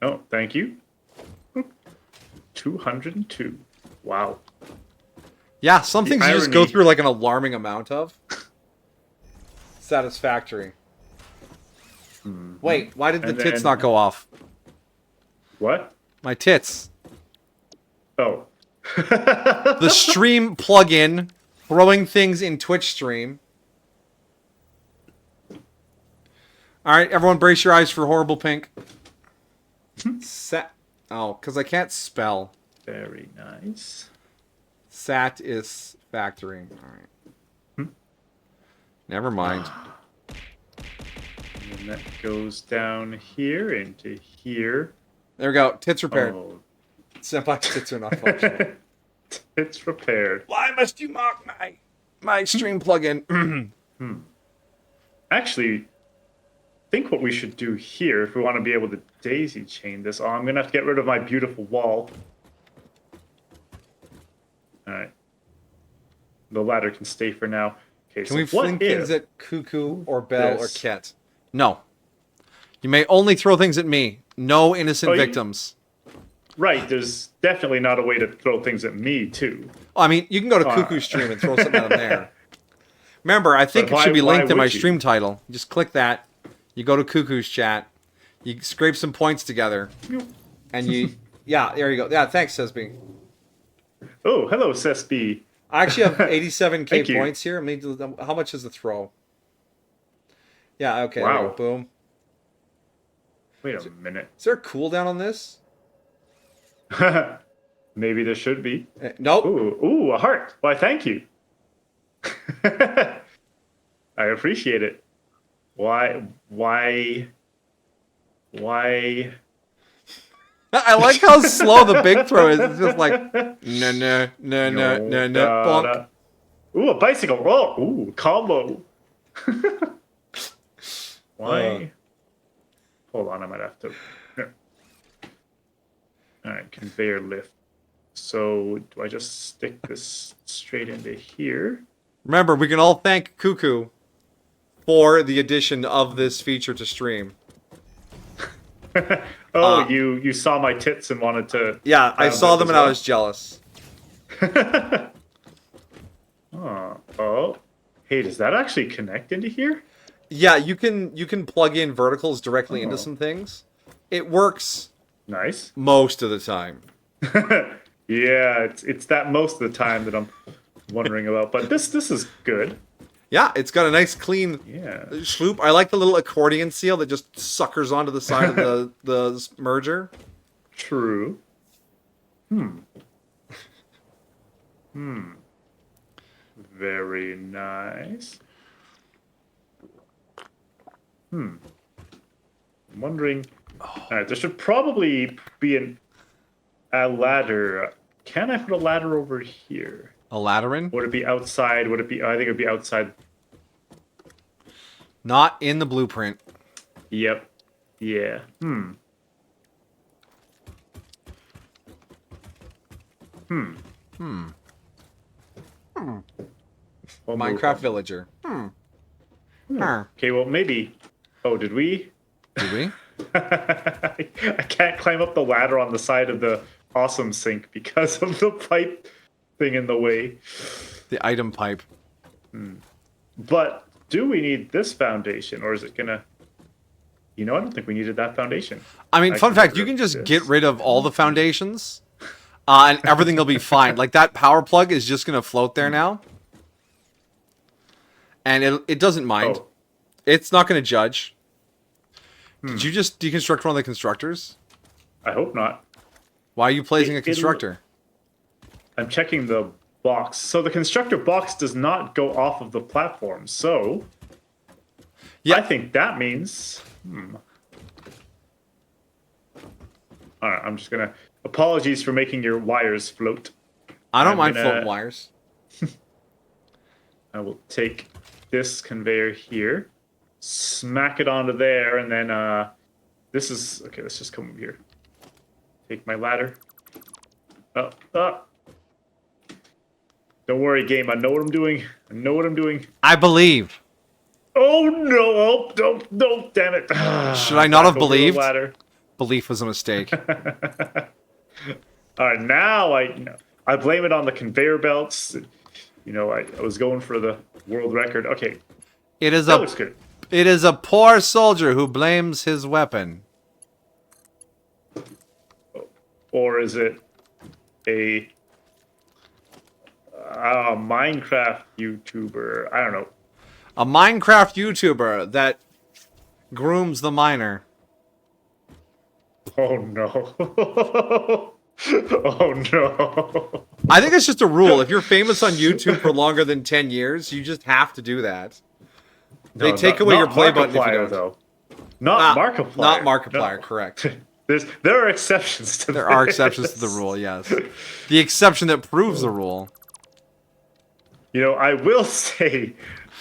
Oh, thank you. 202. Wow. Yeah, some The things you just go irony. through like an alarming amount of. Satisfactory. Wait, why did the And tits then- not go off? What? My tits. Oh. The stream plugin, throwing things in Twitch stream. Alright, everyone brace your eyes for horrible pink. Oh, because I can't spell. Very nice. Satisfactory. Alright. Never mind. And that goes down here into here. There we go. Tits repaired. Oh, Senpai tits are not functional. it's repaired. Why must you mock my stream plugin? Actually, I think what we should do here, if we want to be able to daisy chain this, I'm going to have to get rid of my beautiful wall. Alright. The ladder can stay for now. Okay, Can so we what fling if... things at Cuckoo or Bell or this? Ket? No. You may only throw things at me. No innocent Oh, you- victims. Right, there's definitely not a way to throw things at me, too. I mean, you can go to Cuckoo's stream and throw something at him there. Remember, I think But it should be why linked in my would you? stream title. You just click that. You go to Cuckoo's chat. You scrape some points together. And you... Yeah, there you go. Yeah, thanks, Sesby. Oh, hello, Sespi. I actually have 87k Thank you. points here. How much is the throw? Yeah, okay. Wow. There you go. Boom. Wait a minute. Is there a cooldown on this? Maybe there should be. Nope. Ooh, a heart. Why, thank you. I appreciate it. Why? I like how slow the big throw is. It's just like, no, bonk. Ooh, a bicycle. Oh, ooh, combo. Why? Hold on, I might have to. Here. All right, conveyor lift. So, do I just stick this straight into here? Remember, we can all thank Cuckoo for the addition of this feature to stream. Oh, you saw my tits and wanted to. Yeah, I have saw that them as and I well? was jealous. Oh. Hey, does that actually connect into here? Yeah, you can plug in verticals directly into Oh. some things. It works Nice. most of the time. Yeah, it's that most of the time that I'm wondering about. But this is good. Yeah, it's got a nice clean Yeah. sloop. I like the little accordion seal that just suckers onto the side of the merger. True. Very nice. I'm wondering. All right, there should probably be a ladder. Can I put a ladder over here? A ladderin? Would it be outside? Would it be? I think it would be outside. Not in the blueprint. Yep. Yeah. Minecraft villager. Okay, well, maybe. Oh, did we? Did we? I can't climb up the ladder on the side of the awesome sink because of the pipe thing in the way. The item pipe. But do we need this foundation, or is it gonna? You know, I don't think we needed that foundation. I mean, fun fact, you can just get rid of all the foundations, and everything will be fine. Like, that power plug is just going to float there now. And it doesn't mind. Oh. It's not going to judge. Did you just deconstruct one of the constructors? I hope not. Why are you placing a It'll- constructor? I'm checking the box. So the constructor box does not go off of the platform. So Yeah. I think that means. All right, I'm just gonna. Apologies for making your wires float. I don't I'm mind gonna- floating wires. I will take this conveyor here, smack it onto there, and then this is okay. Let's just come over here. Take my ladder. Don't worry, game. I know what I'm doing. I know what I'm doing. I believe. Oh no! Oh, don't! Damn it! Should I not have Back over the believed? ladder. Belief was a mistake. All right, now I blame it on the conveyor belts. You know, I was going for the world record. Okay, It is that looks good. It is a poor soldier who blames his weapon. Or is it a Minecraft YouTuber? I don't know. A Minecraft YouTuber that grooms the miner. Oh no! Oh no! I think it's just a rule. If you're famous on YouTube for longer than 10 years, you just have to do that. They No, take not- away your not play button if you Markiplier, don't. though. Not Markiplier. Not Markiplier, No. correct. There are exceptions to There are this. exceptions to the rule, yes. The exception that proves the rule. You know, I will say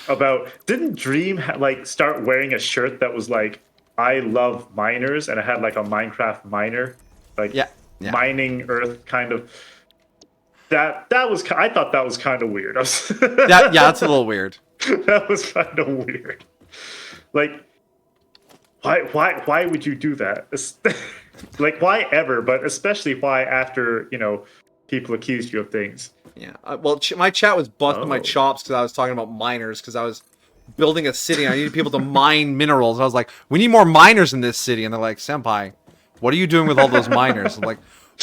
about didn't Dream start wearing a shirt that was like "I love miners" and it had like a Minecraft miner, like Yeah. mining Earth kind of. That was I thought that was kind of weird. That's a little weird. That was kind of weird. Like, why would you do that? Like, why ever? But especially why after people accused you of things. Yeah. Well, my chat was busting my Oh. chops because I was talking about miners because I was building a city and I needed people to mine minerals. I was like, we need more miners in this city. And they're like, Senpai, what are you doing with all those miners? I'm like,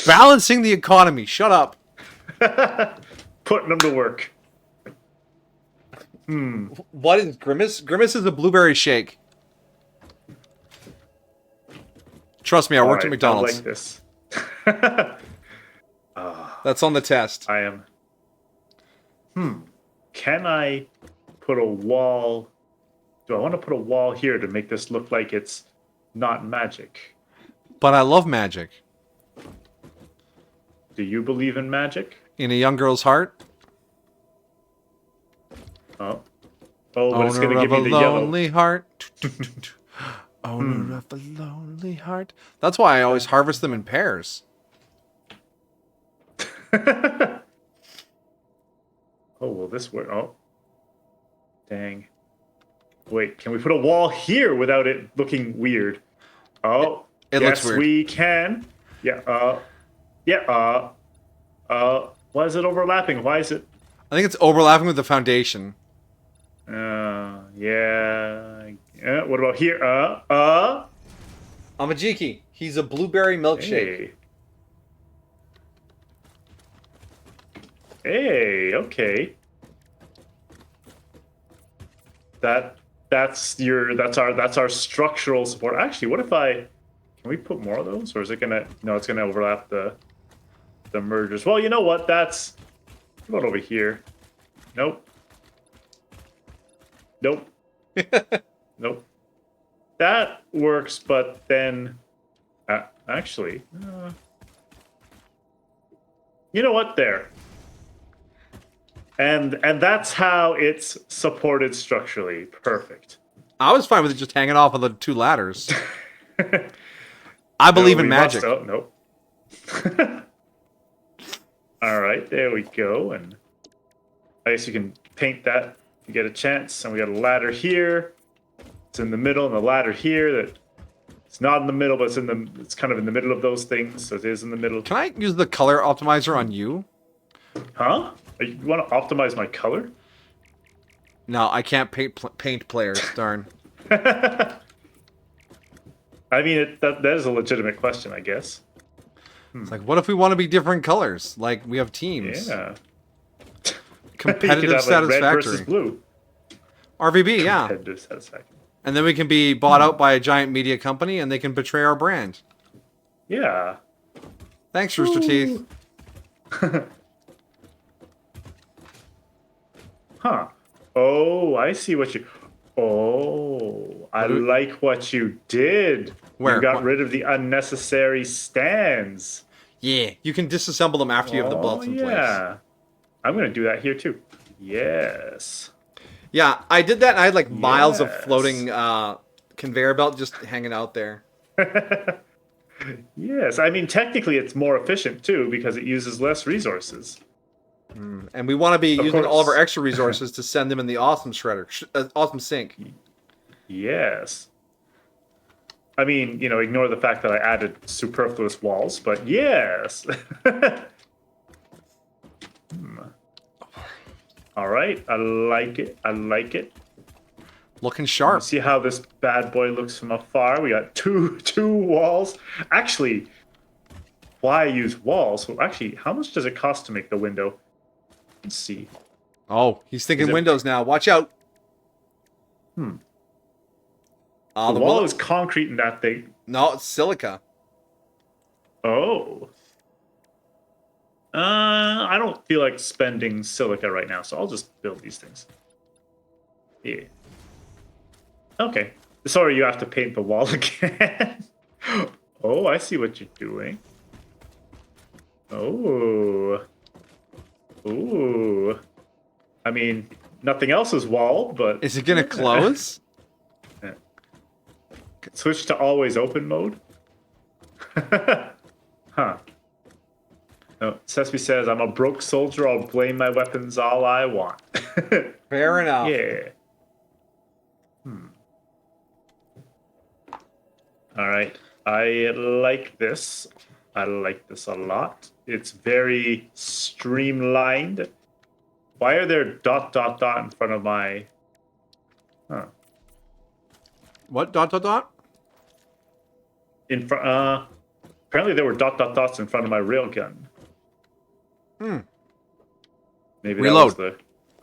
balancing the economy. Shut up. Putting them to work. What is Grimace? Grimace is a blueberry shake. Trust me, I worked at Alright, McDonald's. I like this. That's on the test. I am. Can I put a wall? Do I want to put a wall here to make this look like it's not magic? But I love magic. Do you believe in magic? In a young girl's heart. Oh, but it's Owner gonna of give a me the yellow. lonely heart. Owner of a lonely heart. That's why I always harvest them in pairs. Oh, will this work? Oh, dang. Wait, can we put a wall here without it looking weird? Oh, It yes, looks weird. we can. Yeah. Why is it overlapping? Why is it? I think it's overlapping with the foundation. Yeah. What about here? Amajiki. He's a blueberry milkshake. Hey, okay. That's our structural support. Actually, what if can we put more of those, or is it gonna? No, it's gonna overlap the mergers. Well, you know what? That's What about over here? Nope. Nope. Nope. That works, but then... actually... you know what? There. And that's how it's supported structurally. Perfect. I was fine with it just hanging off of the two ladders. I believe in magic. Oh, nope. All right, there we go. And I guess you can paint that if you get a chance. And we got a ladder here. It's in the middle, and the ladder here that it's not in the middle, but it's kind of in the middle of those things. So it is in the middle. Can I use the color optimizer on you? Huh? You want to optimize my color? No, I can't paint players. Darn. I mean, that is a legitimate question, I guess. It's like, what if we want to be different colors? Like, we have teams. Yeah. Competitive you could have, like, red versus Satisfactory. blue. RVB, yeah. Competitive Satisfactory. And then we can be bought out by a giant media company, and they can betray our brand. Yeah. Thanks, Rooster Teeth. Huh. Oh, I see what you... Oh, I like what you did. Where? You got What? rid of the unnecessary stands. Yeah, you can disassemble them after you have the belts in place. Yeah. I'm going to do that here, too. Yes. Yeah, I did that, and I had like miles of Yes. floating conveyor belt just hanging out there. Yes. I mean, technically, it's more efficient, too, because it uses less resources. And we want to be Of using all of our course. extra resources to send them in the awesome shredder, awesome sink. Yes. I mean, ignore the fact that I added superfluous walls, but yes. All right, I like it. I like it. Looking sharp. See how this bad boy looks from afar? We got two walls. Actually, why use walls? Well, actually, how much does it cost to make the window? Let's see. Oh, he's thinking Is it- windows now. Watch out. The The wall wall is concrete in that thing. No, it's silica. Oh. I don't feel like spending silica right now, so I'll just build these things. Yeah. Okay. Sorry, you have to paint the wall again. Oh, I see what you're doing. Oh. Ooh. I mean, nothing else is walled, but... Is it gonna close? Switch to always open mode? Huh. No, Sesame says, I'm a broke soldier, I'll blame my weapons all I want. Fair enough. Yeah. Alright. I like this. I like this a lot. It's very streamlined. Why are there ... in front of my... Huh. What? In front... apparently there were ... in front of my railgun. Maybe Reload. that was the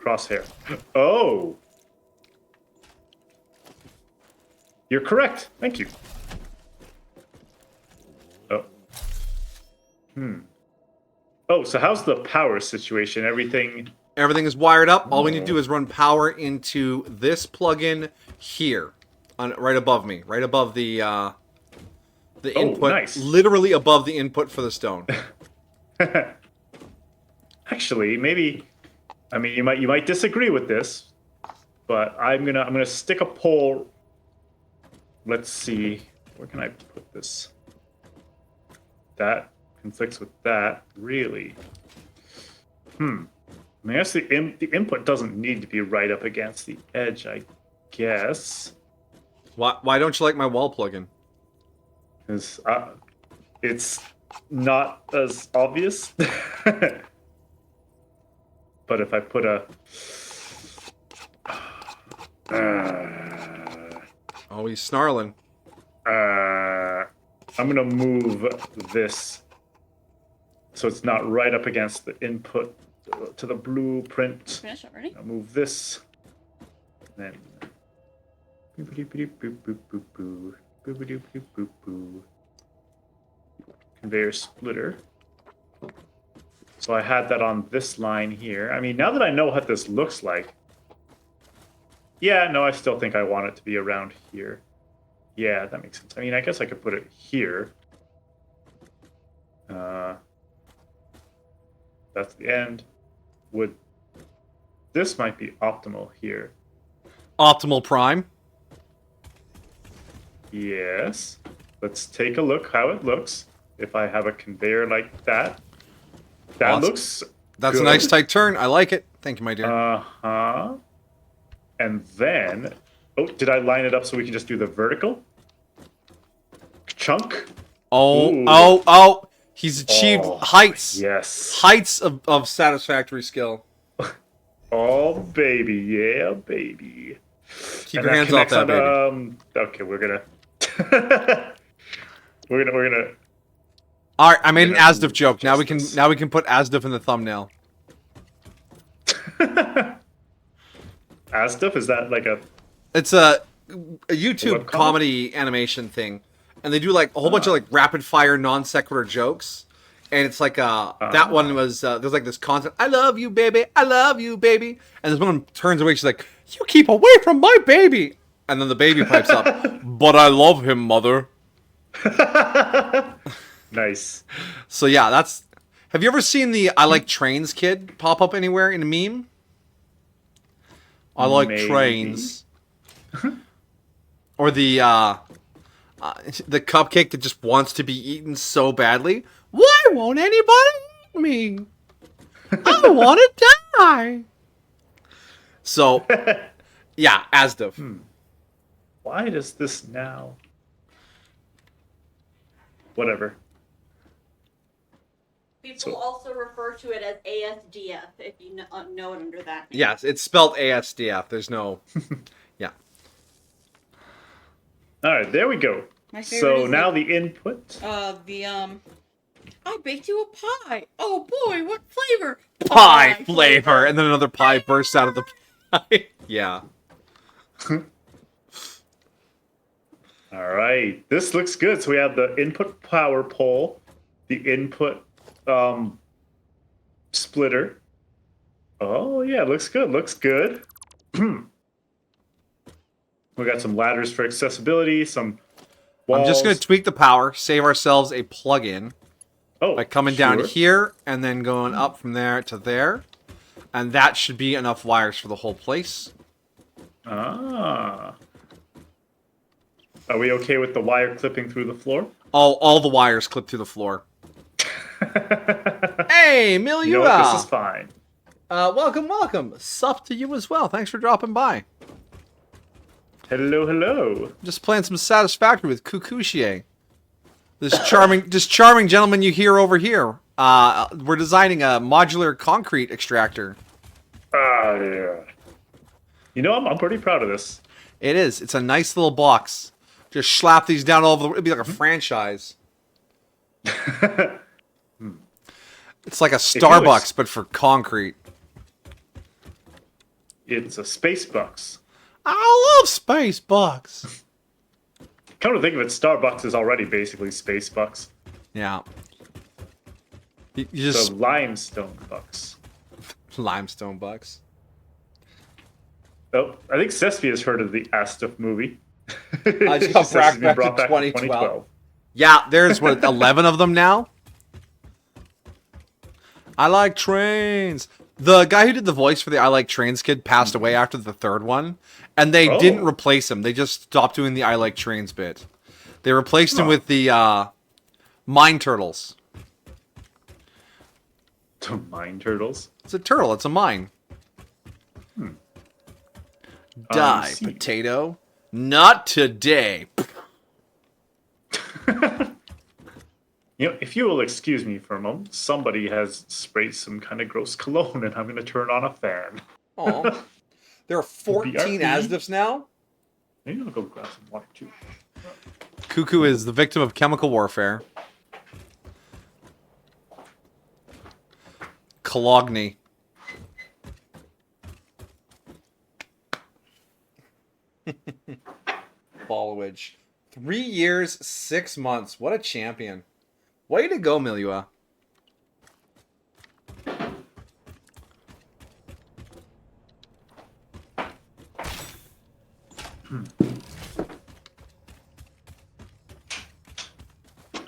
crosshair. Oh! You're correct. Thank you. Oh. Oh, so how's the power situation? Everything... Everything is wired up. All we need to do is run power into this plug-in here, right above me, right above the input, nice. literally above the input for the stone. Actually, maybe... I mean, you might disagree with this, but I'm gonna stick a pole... Let's see. Where can I put this? That conflicts with that, really. I mean, I guess the input doesn't need to be right up against the edge, I guess. Why don't you like my wall plug-in? Because it's not as obvious. But if I put a... Oh, he's snarling. I'm going to move this so it's not right up against the input to the blueprint. Finish already? I'll move this. Then... Conveyor splitter. So So I had that on this line here. I mean, now that I know what this looks like, yeah, no, I still think I want it to be around here. Yeah, that makes sense. I mean, I guess I could put it here. That's the end. This might be optimal here. Optimal prime. Yes. Let's take a look how it looks. If I have a conveyor like that. That Awesome. looks That's good. a nice tight turn. I like it. Thank you, my dear. Uh-huh. And then... Oh, did I line it up so we can just do the vertical? Chunk? Ooh. Oh. He's achieved Oh, heights. Yes. Heights of satisfactory skill. Oh, baby. Yeah, baby. Keep your hands off that, baby. Okay, we're gonna... we're gonna... Alright, I made an Asdif joke. Now we can put Asdif in the thumbnail. Asdif? Is that like a... It's a YouTube webcomic? comedy animation thing. And they do like a whole bunch of like rapid fire non sequitur jokes. And it's like that one was there's like this concept, I love you, baby, I love you, baby. And this woman turns away, she's like, you keep away from my baby. And then the baby pipes up, but I love him, mother. Nice. So yeah, that's... Have you ever seen the I like trains kid pop up anywhere in a meme? I like Maybe. trains. Or the cupcake that just wants to be eaten so badly. Why won't anybody eat me? I want to die. So, yeah, Asdif. Why does this now... Whatever. People also refer to it as ASDF, if you know it under that name. Yes, it's spelled ASDF. There's no... Yeah. All right, there we go. My favorite So is now the input. I baked you a pie. Oh boy, what flavor? Pie flavor. And then another pie bursts out of the pie. Yeah. All right, this looks good. So we have the input power pole, the input splitter. Oh yeah, looks good. Looks good. We got some ladders for accessibility. Some walls. I'm just going to tweak the power, save ourselves a plug-in. By coming down here and then going up from there to there. And that should be enough wires for the whole place. Ah. Are we okay with the wire clipping through the floor? All the wires clip through the floor. Hey, Milua! You know what? This is fine. Welcome. Sup to you as well. Thanks for dropping by. Hello, hello. Just playing some Satisfactory with Kukushie. This charming gentleman you hear over here. We're designing a modular concrete extractor. Yeah. You know, I'm pretty proud of this. It is. It's a nice little box. Just slap these down all over the... It'd be like a franchise. It's like a Starbucks, but for concrete. It's a space box. I love space bucks. Come to think of it, Starbucks is already basically space bucks. Yeah. You just... So limestone bucks. Limestone bucks. Oh, I think Sespi has heard of the Astif movie. I just got Sespi's been brought back to in 2012. Yeah, there's, what, 11 of them now? I like trains. The guy who did the voice for the I Like Trains kid passed away after the third one. And they didn't replace him. They just stopped doing the I Like Trains bit. They replaced him with the Mine Turtles. The Mine Turtles? It's a turtle. It's a mine. Die, see. potato. Not today. You know, if you will excuse me for a moment, somebody has sprayed some kind of gross cologne, and I'm going to turn on a fan. Aw. There are 14 BRB. Asdifs now? Maybe I'll go grab some water, too. Cuckoo is the victim of chemical warfare. Cologne. Followage. 3 years, 6 months. What a champion. Way to go, Milua.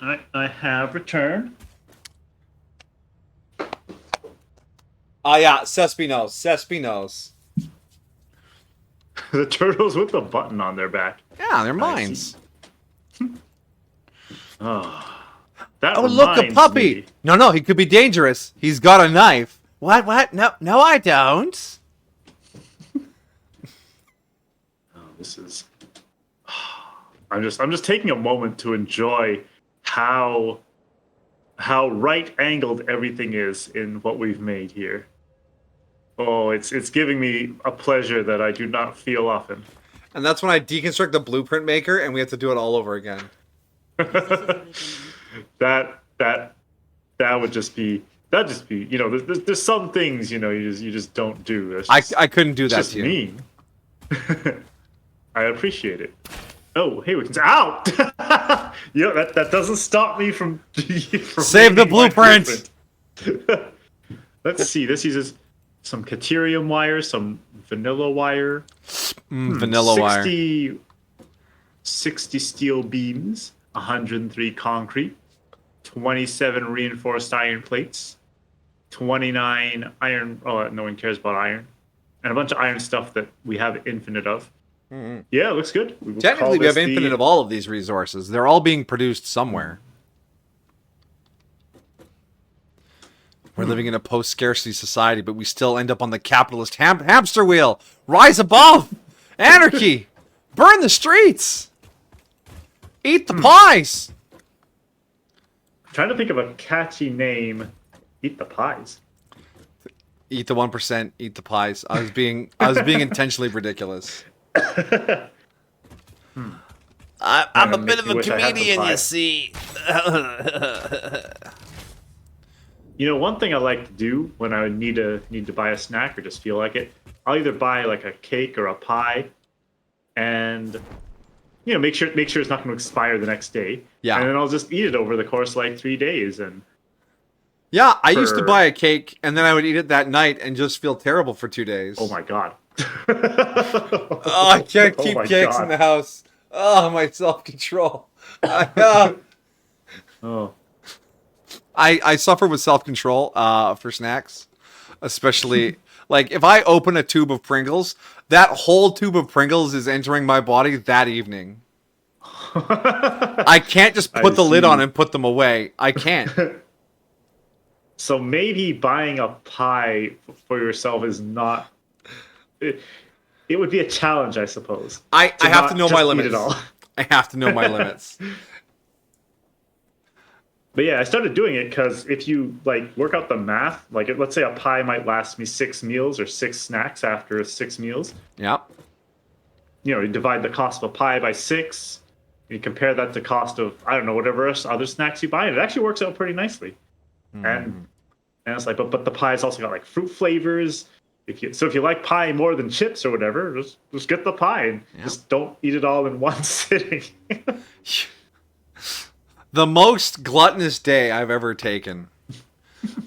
I have returned. Ah, yeah, Cespinos. The turtles with the button on their back. Yeah, they're I mines. see. Oh, that Oh, look, a reminds puppy! me. No, he could be dangerous. He's got a knife. What? No, I don't. Oh, this is. I'm just taking a moment to enjoy how right angled everything is in what we've made here. Oh, it's giving me a pleasure that I do not feel often. And that's when I deconstruct the blueprint maker, and we have to do it all over again. that would just be there's some things you just don't do. That's just, I couldn't do that just to you. mean. I appreciate it. Oh, hey, we can out. That doesn't stop me from Save the making my blueprint. Let's see. This uses some Caterium wire, some vanilla wire, Vanilla wire. 60 steel beams, 103 concrete, 27 reinforced iron plates, 29 iron. Oh, no one cares about iron, and a bunch of iron stuff that we have infinite of. Yeah, it looks good. We will call Technically, we this have infinite of all of these resources. They're all being produced somewhere. We're living in a post-scarcity society, but we still end up on the capitalist hamster wheel. Rise above! Anarchy! Burn the streets! Eat the pies! I'm trying to think of a catchy name. Eat the pies. Eat the 1%, eat the pies. I was being intentionally ridiculous. I'm a bit of a Wish I had the comedian, you pie. see. One thing I like to do when I need to buy a snack or just feel like it, I'll either buy like a cake or a pie, and make sure it's not going to expire the next day. Yeah. And then I'll just eat it over the course of like 3 days. And Yeah, I used to For- buy a cake, and then I would eat it that night and just feel terrible for 2 days. oh my god. Oh, I can't keep my cakes God. in the house. Oh, my self-control. Oh. I suffer with self-control for snacks, especially like if I open a tube of Pringles, that whole tube of Pringles is entering my body that evening. I can't just put I the lid see. on and put them away. I can't. So maybe buying a pie for yourself is not. It would be a challenge, I suppose. I have not to know just my eat limits. it all. I have to know my limits. But yeah, I started doing it because if you work out the math, let's say a pie might last me 6 meals or 6 snacks after 6 meals. Yep. You divide the cost of a pie by 6. You compare that to cost of whatever other snacks you buy, and it actually works out pretty nicely. And it's like, but the pie's also got like fruit flavors. If you like pie more than chips or whatever, just get the pie and just don't eat it all in one sitting. The most gluttonous day I've ever taken.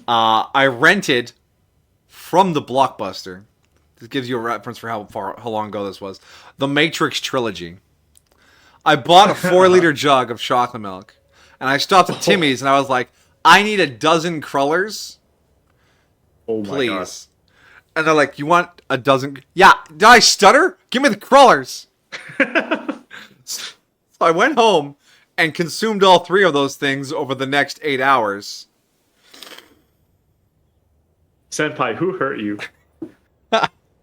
I rented from the Blockbuster. This gives you a reference for how long ago this was. The Matrix trilogy. I bought a 4-liter jug of chocolate milk, and I stopped at Timmy's and I was like, I need a dozen crullers, Oh my god. please. And they're like, you want a dozen? Yeah. Did I stutter? Give me the crullers. So I went home and consumed all 3 of those things over the next 8 hours. Senpai, who hurt you?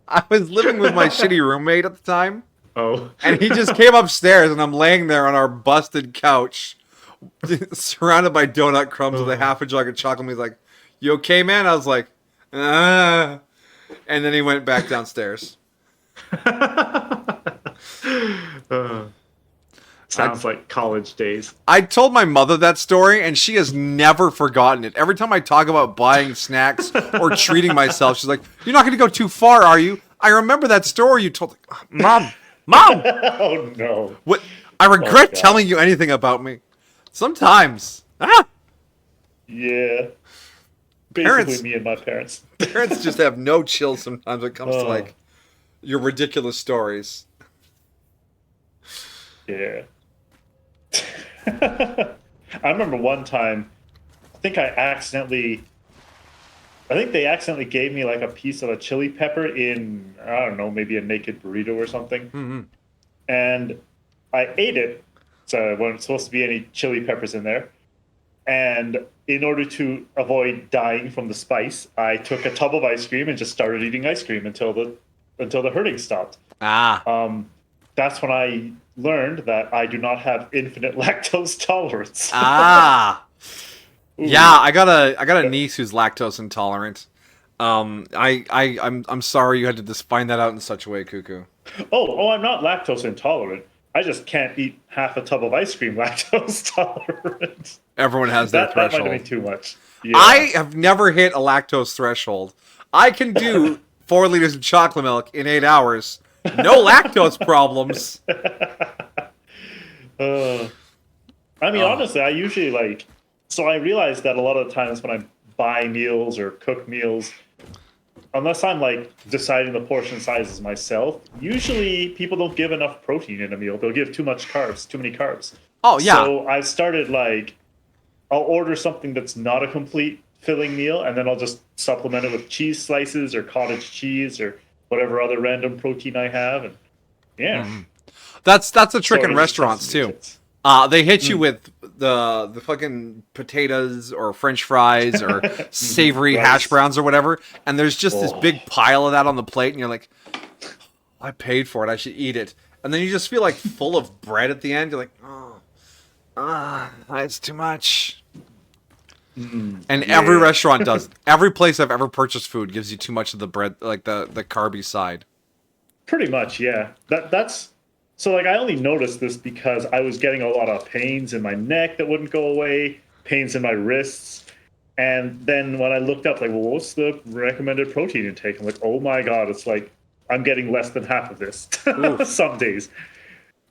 I was living with my shitty roommate at the time, Oh. and he just came upstairs, and I'm laying there on our busted couch, surrounded by donut crumbs with a half a jug of chocolate. He's like, "You okay, man?" I was like, "Ah." And then he went back downstairs. Sounds like college days. I told my mother that story, and she has never forgotten it. Every time I talk about buying snacks or treating myself, she's like, "You're not going to go too far, are you?" I remember that story you told. Mom! Oh no. What? I regret God. telling you anything about me. Sometimes. Ah! Yeah. Basically Parents- me and my parents. Parents just have no chill sometimes when it comes to, Oh. your ridiculous stories. Yeah. I remember one time, I think they accidentally gave me like a piece of a chili pepper in, I don't know, maybe a naked burrito or something. Mm-hmm. And I ate it. So there wasn't supposed to be any chili peppers in there. And in order to avoid dying from the spice, I took a tub of ice cream and just started eating ice cream until the hurting stopped. Ah. That's when I learned that I do not have infinite lactose tolerance. Ah. Ooh. Yeah, I got a niece who's lactose intolerant. I'm sorry you had to just find that out in such a way, Cuckoo. Oh, I'm not lactose intolerant. I just can't eat half a tub of ice cream lactose tolerant. Everyone has their That threshold. might have been too much. Yeah. I have never hit a lactose threshold. I can do 4 liters of chocolate milk in 8 hours. No lactose problems. I mean, honestly, I usually like. So I realize that a lot of the times when I buy meals or cook meals, unless I'm like deciding the portion sizes myself, usually people don't give enough protein in a meal. They'll give too many carbs. Oh, yeah. So I've started like, I'll order something that's not a complete filling meal, and then I'll just supplement it with cheese slices or cottage cheese or whatever other random protein I have. And yeah. That's a trick Sorry, in restaurants, too. it's- They hit you with the fucking potatoes or French fries or savory Rice. hash browns or whatever, and there's just this big pile of that on the plate, and you're like, I paid for it, I should eat it. And then you just feel like full of bread at the end. You're like, it's too much. And every restaurant does. Every place I've ever purchased food gives you too much of the bread, like the carby side. Pretty much, yeah. That's so like I only noticed this because I was getting a lot of pains in my neck that wouldn't go away, pains in my wrists. And then when I looked up, like, well, what's the recommended protein intake? I'm like, oh my God, it's like I'm getting less than half of this some days.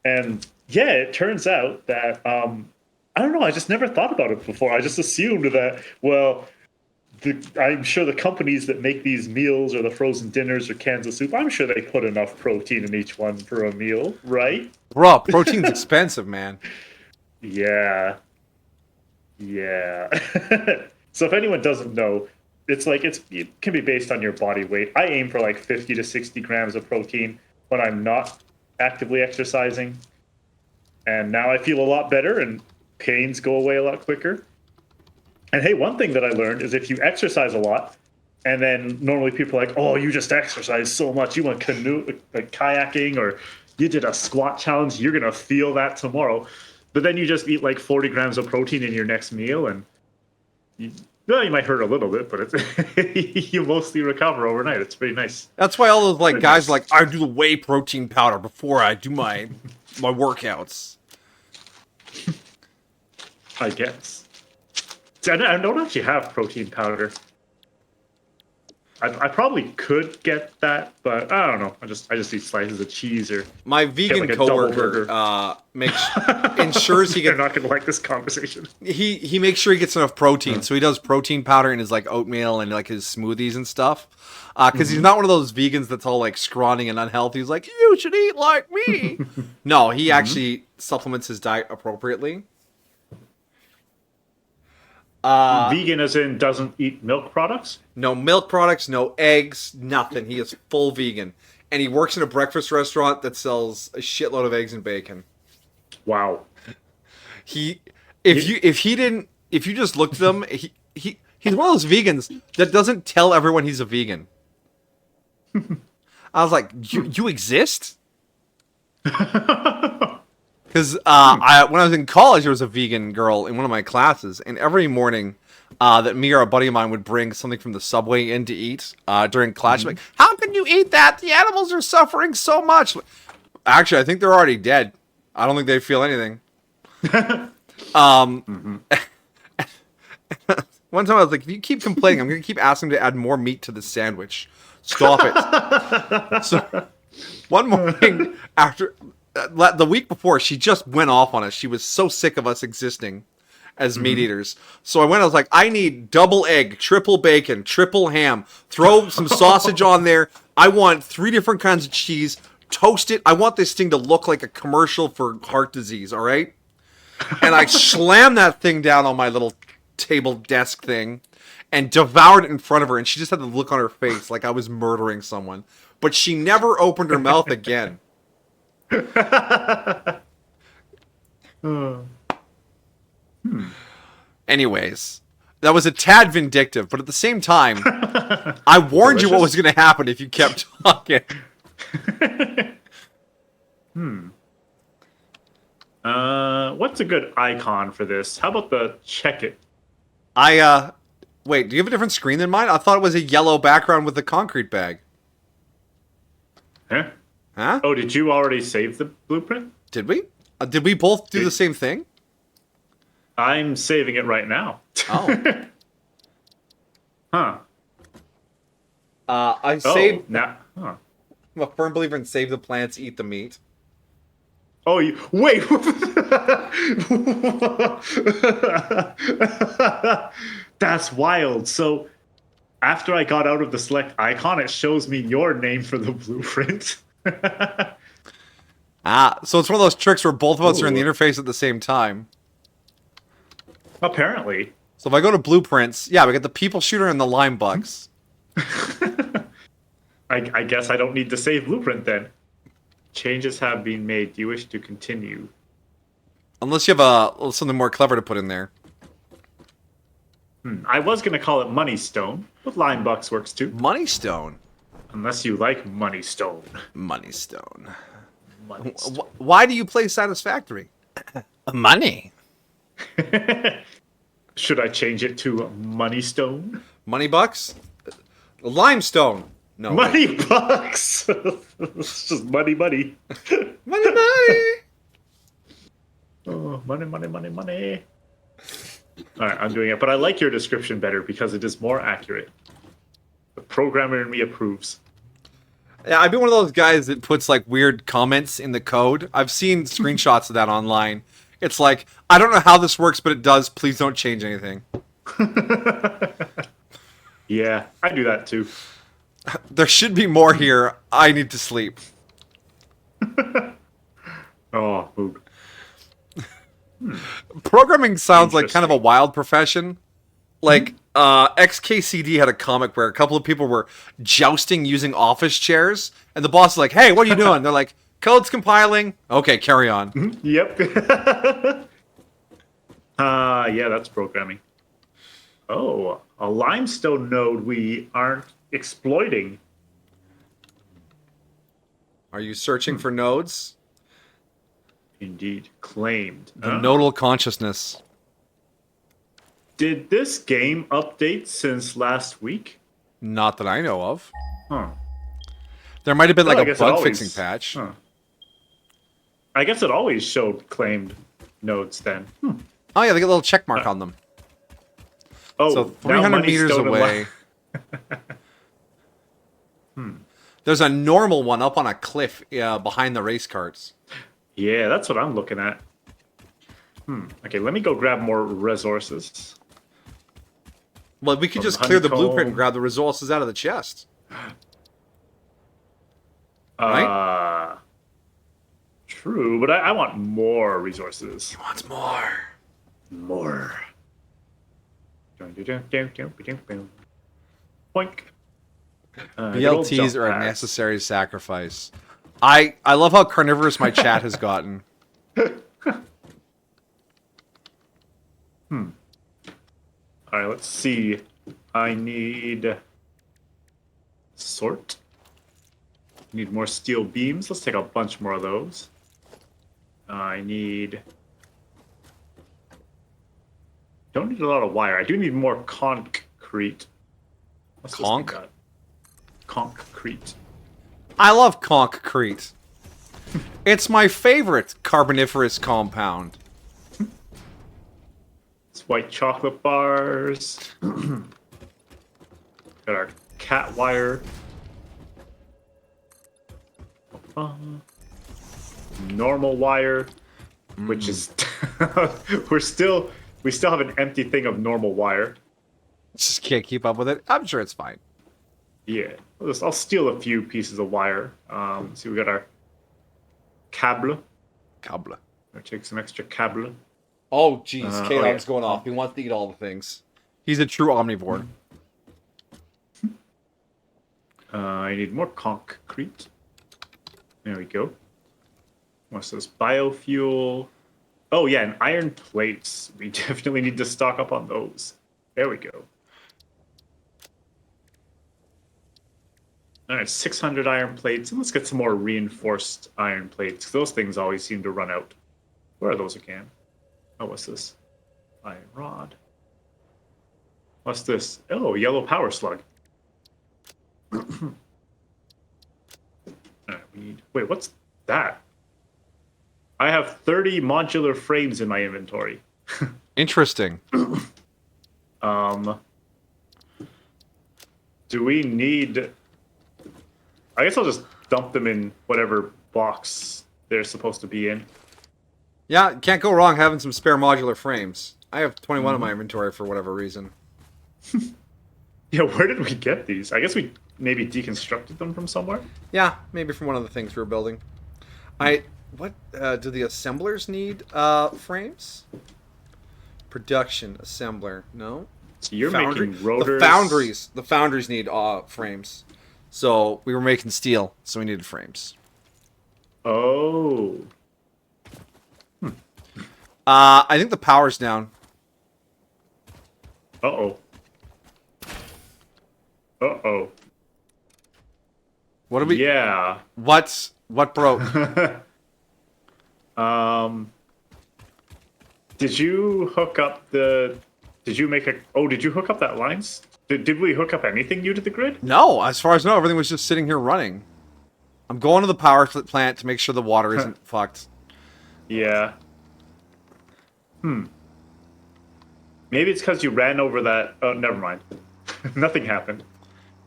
And yeah, it turns out that I don't know, I just never thought about it before. I just assumed that, well, I'm sure the companies that make these meals or the frozen dinners or cans of soup, I'm sure they put enough protein in each one for a meal, right? Bro, protein's expensive, man. Yeah. Yeah. So if anyone doesn't know, it's like it can be based on your body weight. I aim for like 50 to 60 grams of protein when I'm not actively exercising. And now I feel a lot better and pains go away a lot quicker. And hey, one thing that I learned is if you exercise a lot, and then normally people are like, oh, you just exercise so much, you went kayaking, or you did a squat challenge, you're going to feel that tomorrow. But then you just eat like 40 grams of protein in your next meal, and you might hurt a little bit, but it's you mostly recover overnight. It's pretty nice. That's why all those like guys are like, I do the whey protein powder before I do my workouts. I guess. See, I don't actually have protein powder. I probably could get that, but I don't know. I just eat slices of cheese or My vegan like a double coworker burger. ensures he They're gets not going to like this conversation. he makes sure he gets enough protein, so he does protein powder in his like oatmeal and like his smoothies and stuff. Because he's not one of those vegans that's all like scrawny and unhealthy. He's like, you should eat like me. No, he actually supplements his diet appropriately. Vegan as in doesn't eat milk products? No milk products, no eggs, nothing. He is full vegan. And he works in a breakfast restaurant that sells a shitload of eggs and bacon. Wow. If you just looked at him, he's one of those vegans that doesn't tell everyone he's a vegan. I was like, you exist? Because when I was in college, there was a vegan girl in one of my classes, and every morning that me or a buddy of mine would bring something from the subway in to eat during class, she'd be like, how can you eat that? The animals are suffering so much. Actually, I think they're already dead. I don't think they feel anything. One time I was like, if you keep complaining, I'm going to keep asking to add more meat to the sandwich. Stop it. So one morning after... the week before, she just went off on us. She was so sick of us existing as meat eaters. So I was like, I need double egg, triple bacon, triple ham. Throw some sausage on there. I want 3 different kinds of cheese. toast it. I want this thing to look like a commercial for heart disease, all right? And I slammed that thing down on my little table desk thing and devoured it in front of her, and she just had the look on her face like I was murdering someone. But she never opened her mouth again. Anyways, that was a tad vindictive, but at the same time, I warned you what was going to happen if you kept talking. What's a good icon for this? How about the check it? Wait, do you have a different screen than mine? I thought it was a yellow background with a concrete bag. Huh? Huh? Oh, did you already save the blueprint? Did we? Did we both do the same thing? I'm saving it right now. Oh. Huh. I saved... now. Huh. I'm a firm believer in save the plants, eat the meat. Oh, you wait. That's wild. So, after I got out of the select icon, it shows me your name for the blueprint. So it's one of those tricks where both of us are in the Ooh. interface at the same time. Apparently. So if I go to blueprints, yeah, we got the people shooter and the lime bugs. I guess I don't need to save blueprint then. Changes have been made. Do you wish to continue? Unless you have something more clever to put in there. I was going to call it Money Stone, but Lime Bucks works too. Money stone. Unless you like Money Stone. Money stone. Money Stone. Why do you play Satisfactory? Money. Should I change it to Money Stone? Money bucks? Limestone. No. Money Bucks! It's just money. Money. Oh, money. Alright, I'm doing it. But I like your description better because it is more accurate. The programmer in me approves. Yeah, I'd be one of those guys that puts like weird comments in the code. I've seen screenshots of that online. It's like, I don't know how this works, but it does. Please don't change anything. Yeah, I do that too. There should be more here. I need to sleep. Oh, mood. Programming sounds like kind of a wild profession. Like, XKCD had a comic where a couple of people were jousting using office chairs, and the boss is like, hey, what are you doing? They're like, code's compiling. Okay, carry on. Yep. Yeah, that's programming. Oh, a limestone node we aren't exploiting. Are you searching for nodes? Indeed. Claimed. The nodal consciousness. Did this game update since last week? Not that I know of. Huh. There might have been Well, I like a guess it bug-fixing always- patch. Huh. I guess it always showed claimed nodes then. Oh yeah, they get a little check mark on them. Oh, So now 300 Money meters Stone and away. There's a normal one up on a cliff behind the race carts. Yeah, that's what I'm looking at. Okay, let me go grab more resources. Well, we could From just clear the blueprint honeycomb. and grab the resources out of the chest. Right? True, but I want more resources. He wants more. More. Boink. BLTs are a necessary sacrifice. I love how carnivorous my chat has gotten. Alright, let's see. I need sort. Need more steel beams. Let's take a bunch more of those. I need... Don't need a lot of wire. I do need more concrete. What's this thing Conch? got? Concrete. I love concrete. It's my favorite carboniferous compound. It's white chocolate bars. Got our cat wire. Normal wire, which is we still have an empty thing of normal wire. Just can't keep up with it. I'm sure it's fine. Yeah, I'll steal a few pieces of wire. See, we got our cable. Cable. Or take some extra cable. Oh, jeez. K-Dog's yeah. going off. He wants to eat all the things. He's a true omnivore. I need more concrete. There we go. What's this? Biofuel. Oh, yeah, and iron plates. We definitely need to stock up on those. There we go. All right, 600 iron plates. And let's get some more reinforced iron plates. Those things always seem to run out. Where are those again? Oh, what's this? Iron rod. What's this? Oh, yellow power slug. All right, we need... Wait, what's that? I have 30 modular frames in my inventory. Interesting. Do we need... I guess I'll just dump them in whatever box they're supposed to be in. Yeah, can't go wrong having some spare modular frames. I have 21 in my inventory for whatever reason. Yeah, where did we get these? I guess we maybe deconstructed them from somewhere? Yeah, maybe from one of the things we were building. What do the assemblers need frames? Production assembler, no. So you're making rotors. The foundries need frames. So we were making steel, so we needed frames. Oh. I think the power's down. Uh-oh. Uh-oh. What do we? Yeah. What broke? Did you hook up the... Did you make a... Oh, did you hook up that lines? Did we hook up anything new to the grid? No, as far as I know, everything was just sitting here running. I'm going to the power plant to make sure the water isn't fucked. Yeah. Maybe it's because you ran over that... Oh, never mind. Nothing happened.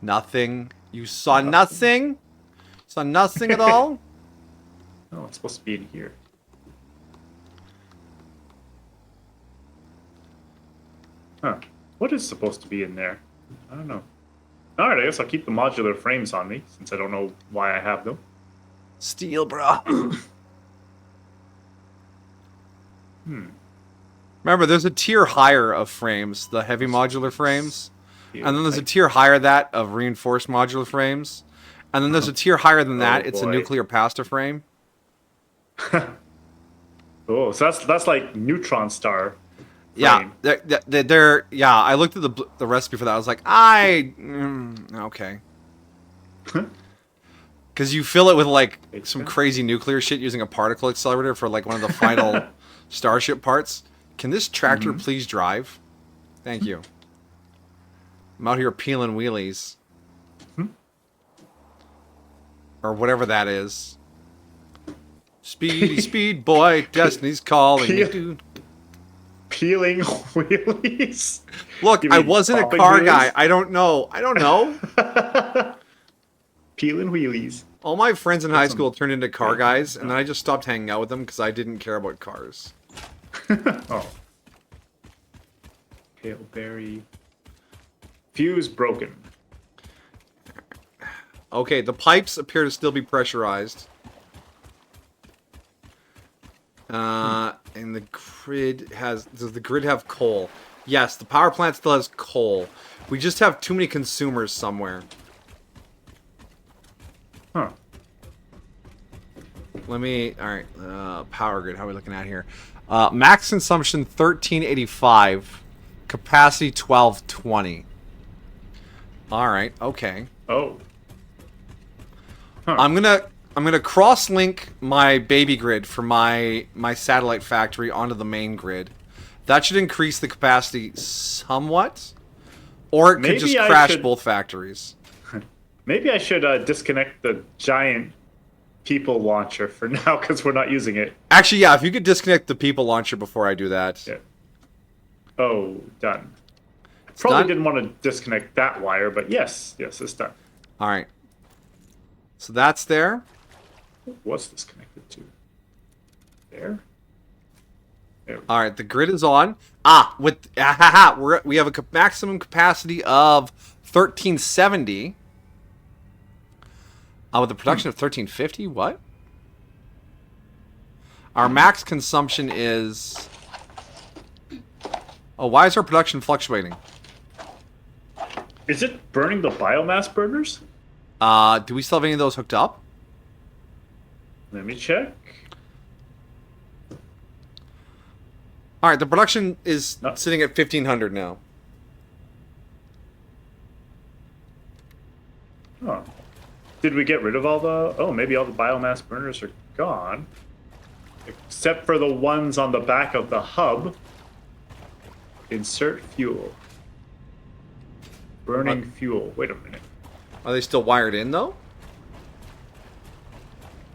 Nothing. You saw nothing? Saw nothing at all? Oh, it's supposed to be in here. Huh. What is supposed to be in there? I don't know. Alright, I guess I'll keep the modular frames on me, since I don't know why I have them. Steel, bro. Remember, there's a tier higher of frames, the heavy modular frames. And then there's a tier higher that of reinforced modular frames. And then there's a tier higher than that, it's a boy. nuclear pasta frame. Oh, so that's like neutron star. Yeah, they're yeah. I looked at the recipe for that. I was like, okay, because you fill it with like some crazy nuclear shit using a particle accelerator for like one of the final starship parts. Can this tractor please drive? Thank you. I'm out here peeling wheelies, or whatever that is. Speedy speed boy, destiny's calling you, dude. Peeling wheelies? Look, I wasn't a car guy. I don't know. Peeling wheelies. All my friends in high school turned into car guys, and then I just stopped hanging out with them because I didn't care about cars. Oh. Pale berry. Fuse broken. Okay, the pipes appear to still be pressurized. And the grid has... Does the grid have coal? Yes, the power plant still has coal. We just have too many consumers somewhere. Huh. Let me... Alright, power grid. How are we looking at here? Max consumption 1385. Capacity 1220. Alright, okay. Oh. Huh. I'm gonna cross-link my baby grid for my satellite factory onto the main grid. That should increase the capacity somewhat, or it could just crash both factories. Maybe I should disconnect the giant people launcher for now because we're not using it. Actually, yeah, if you could disconnect the people launcher before I do that. Yeah. Oh, done. Probably didn't want to disconnect that wire, but yes, it's done. All right. So that's there. What's this connected to? There. All right, the grid is on. We have a maximum capacity of 1370. With a production of 1350. What? Our max consumption is... Oh, why is our production fluctuating? Is it burning the biomass burners? Do we still have any of those hooked up? Let me check. Alright, the production is No. sitting at 1,500 now. Huh. Did we get rid of all the... Oh, maybe all the biomass burners are gone. Except for the ones on the back of the hub. Insert fuel. Burning fuel. Wait a minute. Are they still wired in, though?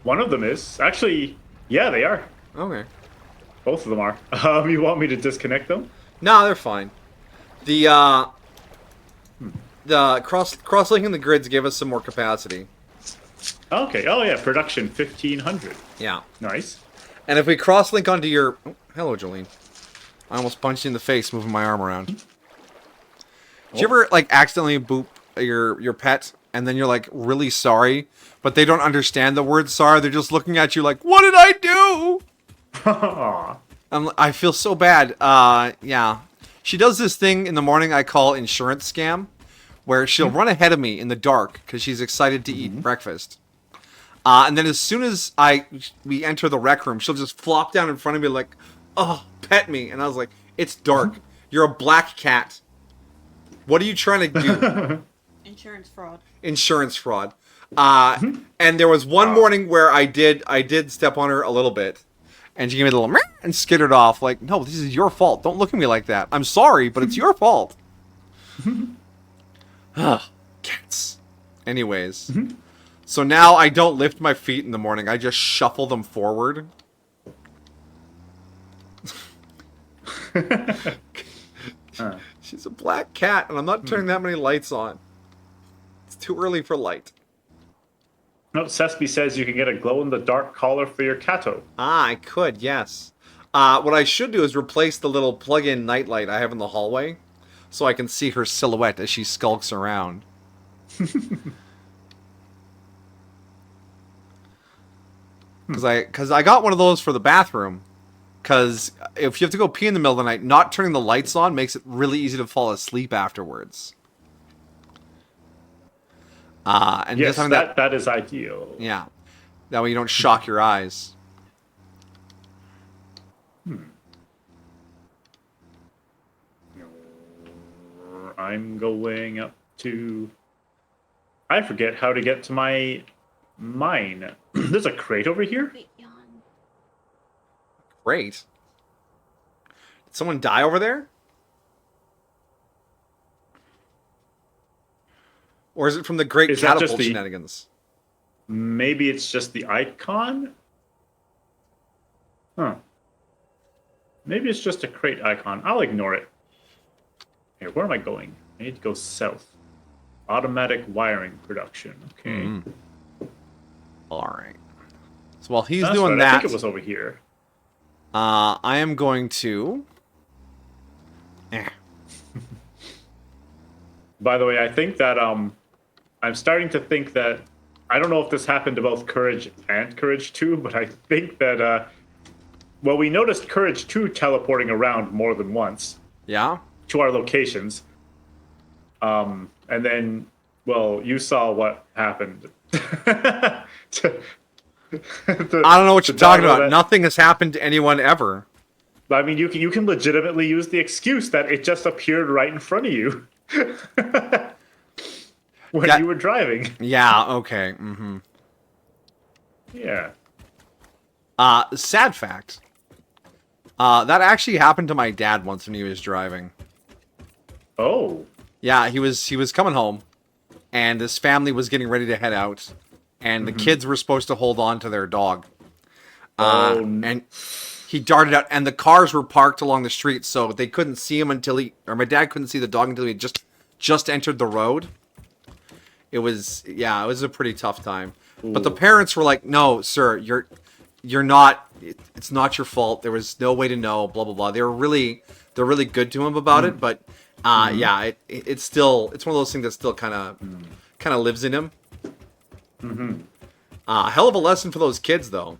One of them is. Actually, yeah, they are. Okay. Both of them are. You want me to disconnect them? No, they're fine. The cross-linking the grids gave us some more capacity. Okay. Oh, yeah. Production 1,500. Yeah. Nice. And if we cross-link onto your... Oh, hello, Jolene. I almost punched you in the face moving my arm around. Did you ever, like, accidentally boop your pet, and then you're, like, really sorry, but they don't understand the word sorry? They're just looking at you like, what did I do? Aw. I feel so bad. Yeah. She does this thing in the morning I call insurance scam, where she'll run ahead of me in the dark because she's excited to eat breakfast. And then as soon as we enter the rec room, she'll just flop down in front of me like, oh, pet me. And I was like, it's dark. You're a black cat. What are you trying to do? Insurance fraud. Insurance fraud. And there was one morning where I did step on her a little bit. And she gave me a little meh and skittered off like, no, this is your fault. Don't look at me like that. I'm sorry, but it's your fault. Cats. Anyways. So now I don't lift my feet in the morning. I just shuffle them forward. She's a black cat, and I'm not turning that many lights on. It's too early for light. No, Sesame says you can get a glow-in-the-dark collar for your catto. Ah, I could, yes. What I should do is replace the little plug-in nightlight I have in the hallway, so I can see her silhouette as she skulks around. Because I got one of those for the bathroom. Because if you have to go pee in the middle of the night, not turning the lights on makes it really easy to fall asleep afterwards. And Yes, just that is ideal. yeah. That way you don't shock your eyes. I'm going up to... I forget how to get to my mine. There's a crate over here? Wait, yawn. Great. Did someone die over there? Or is it from the great Is that just catapult the- shenanigans? Maybe it's just the icon? Huh. Maybe it's just a crate icon. I'll ignore it. Here, where am I going? I need to go south. Automatic wiring production. Okay. Alright. So while he's That's doing right, that, I think it was over here. I am going to... By the way, I think that I'm starting to think that I don't know if this happened to both Courage and Courage 2, but I think that well, we noticed Courage 2 teleporting around more than once Yeah? to our locations. And then, well, you saw what happened. I don't know what you're talking about. Nothing has happened to anyone ever. I mean, you can legitimately use the excuse that it just appeared right in front of you when you were driving. Yeah, okay. Mm-hmm. Yeah. Sad fact. That actually happened to my dad once when he was driving. Oh. Yeah, he was coming home, and his family was getting ready to head out, and the kids were supposed to hold on to their dog. And he darted out, and the cars were parked along the street, so they couldn't see him until my dad couldn't see the dog until he just entered the road. It was a pretty tough time. Ooh. But the parents were like, "No, sir, you're not. It's not your fault. There was no way to know." Blah blah blah. They're really good to him about it, but yeah, it's one of those things that still kind of lives in him. Hell of a lesson for those kids, though.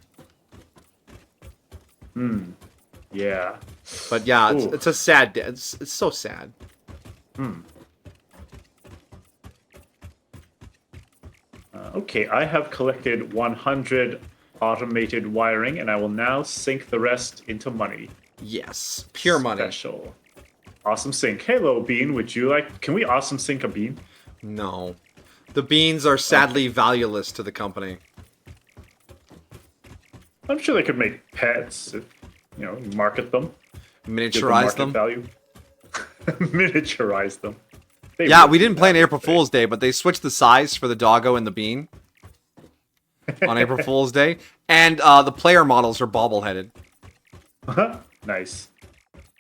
Yeah. But yeah, Ooh. it's a sad day. It's so sad. Okay, I have collected 100 automated wiring, and I will now sink the rest into money. Yes, pure money. Special. Awesome sync. Hello, Bean. Would you like... Can we awesome sync a bean? No, the beans are sadly valueless to the company. I'm sure they could make pets if, market them. Give Miniaturize market them. value. Miniaturize them. They Yeah, really we didn't play on have April a thing. Fool's Day, but they switched the size for the doggo and the bean on April Fool's Day, and the player models are bobbleheaded. Nice.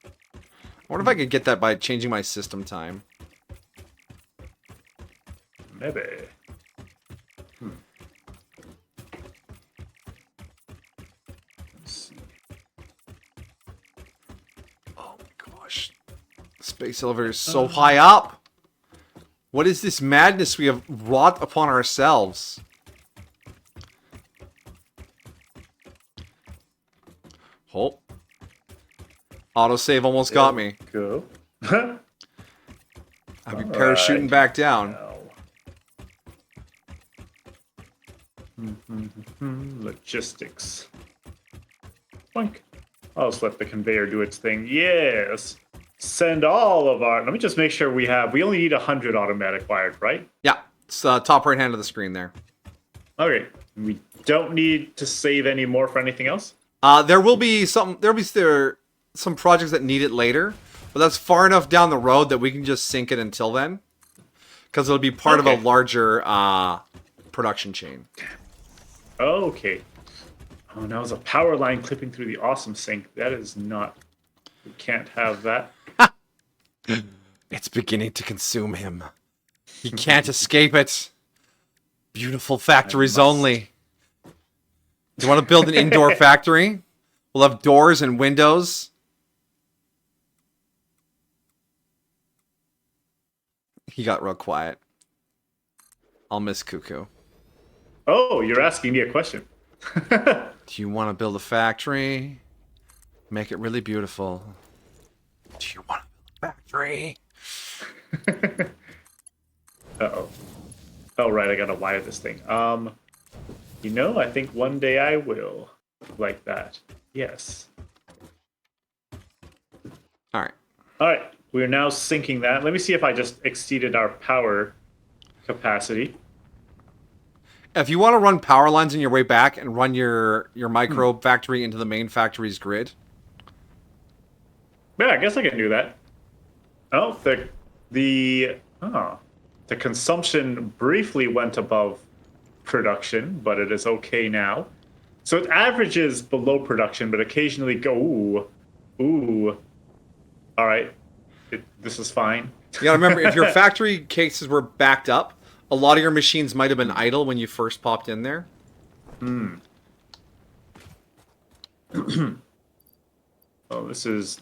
I wonder if I could get that by changing my system time. Maybe. Let's see. Oh my gosh. The space elevator is so high up. What is this madness we have wrought upon ourselves? Oh. Autosave almost got me. Go. I'll be parachuting back down. Logistics. Boink. I'll just let the conveyor do its thing. Yes. Send all of our... Let me just make sure we only need 100 automatic wired, right? Yeah, it's top right hand of the screen there. Okay. We don't need to save any more for anything else? There will be some projects that need it later, but that's far enough down the road that we can just sync it until then, because it'll be part of a larger production chain. Okay. Oh, now there's a power line clipping through the awesome sync. That is not... We can't have that. It's beginning to consume him. He can't escape it. Beautiful factories only. Do you want to build an indoor factory? We'll have doors and windows. He got real quiet. I'll miss Cuckoo. Oh, you're asking me a question. Do you want to build a factory? Make it really beautiful. Do you want to build a factory? Uh-oh. Oh, right, I gotta wire this thing. I think one day I will. Like that. Yes. Alright. Alright, we're now syncing that. Let me see if I just exceeded our power capacity. If you want to run power lines on your way back and run your micro factory into the main factory's grid. Yeah, I guess I can do that. Oh, the consumption briefly went above production, but it is okay now. So it averages below production, but occasionally go, ooh. All right, this is fine. You gotta remember, if your factory cases were backed up, a lot of your machines might have been idle when you first popped in there. Oh, this is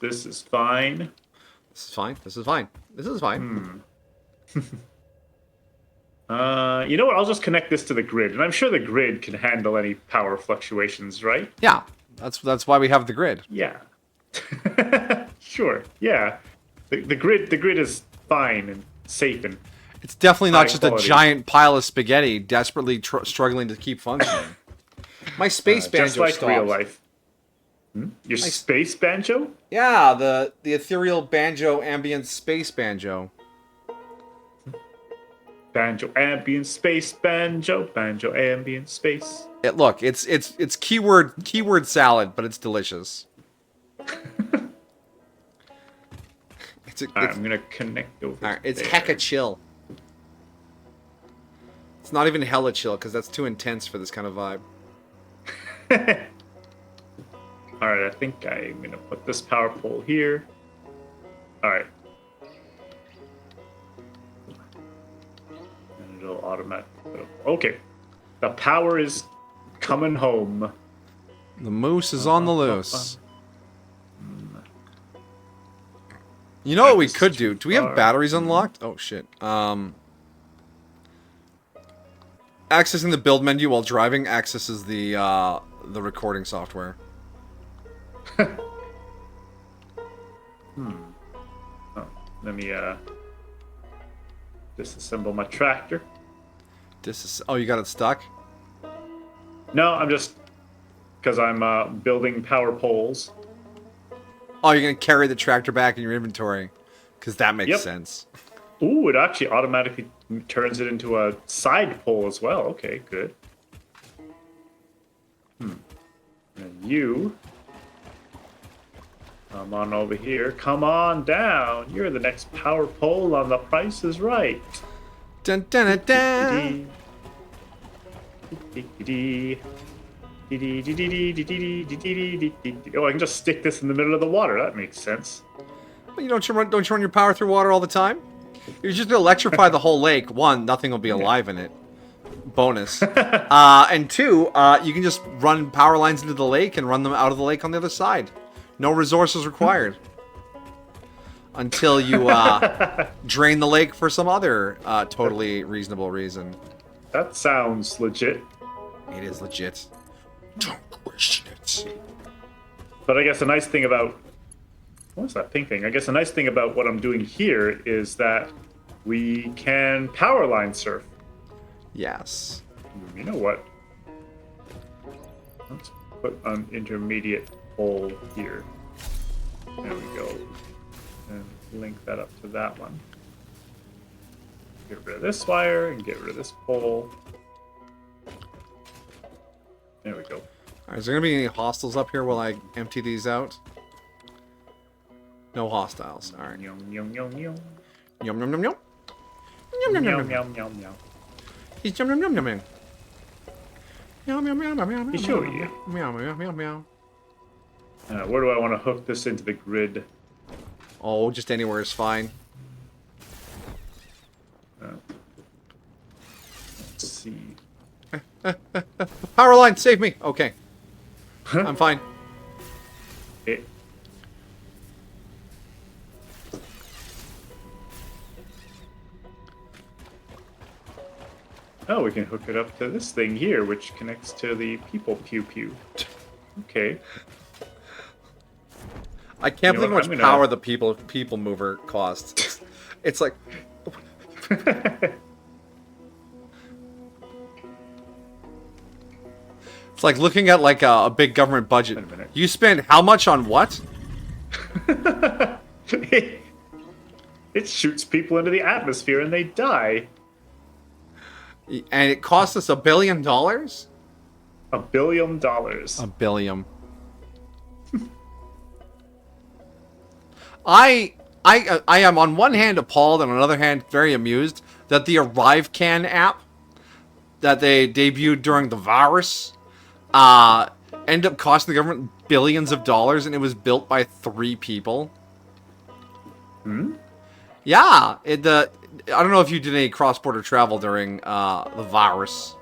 fine. This is fine. This is fine. This is fine. You know what? I'll just connect this to the grid, and I'm sure the grid can handle any power fluctuations, right? Yeah, that's why we have the grid. Yeah. Sure. Yeah. The grid is fine and safe and It's definitely not just quality. a giant pile of spaghetti desperately struggling to keep functioning. My space banjo just like stopped. real life. Your space banjo? Yeah, the ethereal banjo ambient space banjo. Banjo ambient space banjo ambient space. Look, it's keyword salad, but it's delicious. I'm gonna connect over. Alright, it's there. hecka chill. It's not even hella chill, because that's too intense for this kind of vibe. Alright, I think I'm gonna put this power pole here. Alright. And it'll automatically. Okay. The power is coming home. The moose is on the loose. You know what we could do? Do we have batteries unlocked? Oh shit. Accessing the build menu while driving accesses the recording software. Let me disassemble my tractor. Oh, you got it stuck? No, I'm just because I'm building power poles. Oh, you're gonna carry the tractor back in your inventory, because that makes Yep. sense. Ooh, it actually automatically turns it into a side pole as well. Okay, good. And you come on over here. Come on down. You're the next power pole on The Price is Right. Dun dun dun dun. Oh, I can just stick this in the middle of the water. That makes sense. Well, don't you run your power through water all the time? You're just gonna electrify the whole lake. One, nothing will be alive in it. Bonus. And two, you can just run power lines into the lake and run them out of the lake on the other side. No resources required. Until you drain the lake for some other totally reasonable reason. That sounds legit. It is legit. Don't question it. But I guess the nice thing about... What's that pink thing? I guess the nice thing about what I'm doing here is that we can power line surf. Yes. You know what? Let's put an intermediate pole here. There we go. And link that up to that one. Get rid of this wire and get rid of this pole. There we go. Alright, is there gonna be any hostiles up here while I empty these out? No hostiles. Alright. Yum, yum, yum, yum. Yum yum yum yum. Yum yum yum Yum, yum. yum, yum, yum. He's yum yum yum yum yum. Yum yum yum yum yum. He showed you. Meow meow meow meow. Where do I want to hook this into the grid? Oh, just anywhere is fine. Let's see. Power line, save me. Okay. I'm fine. It. Oh, we can hook it up to this thing here, which connects to the people pew pew. Okay. I can't You know believe how what, much I'm gonna- power the people mover costs. It's like it's like looking at like a big government budget. Wait a minute. You spend how much on what? It shoots people into the atmosphere and they die. And it costs us $1 billion? $1 billion. $1 billion. I am on one hand appalled and on the other hand very amused that the ArriveCan app that they debuted during the virus ended up costing the government billions of dollars, and it was built by 3 people. Yeah, I don't know if you did any cross-border travel during the virus.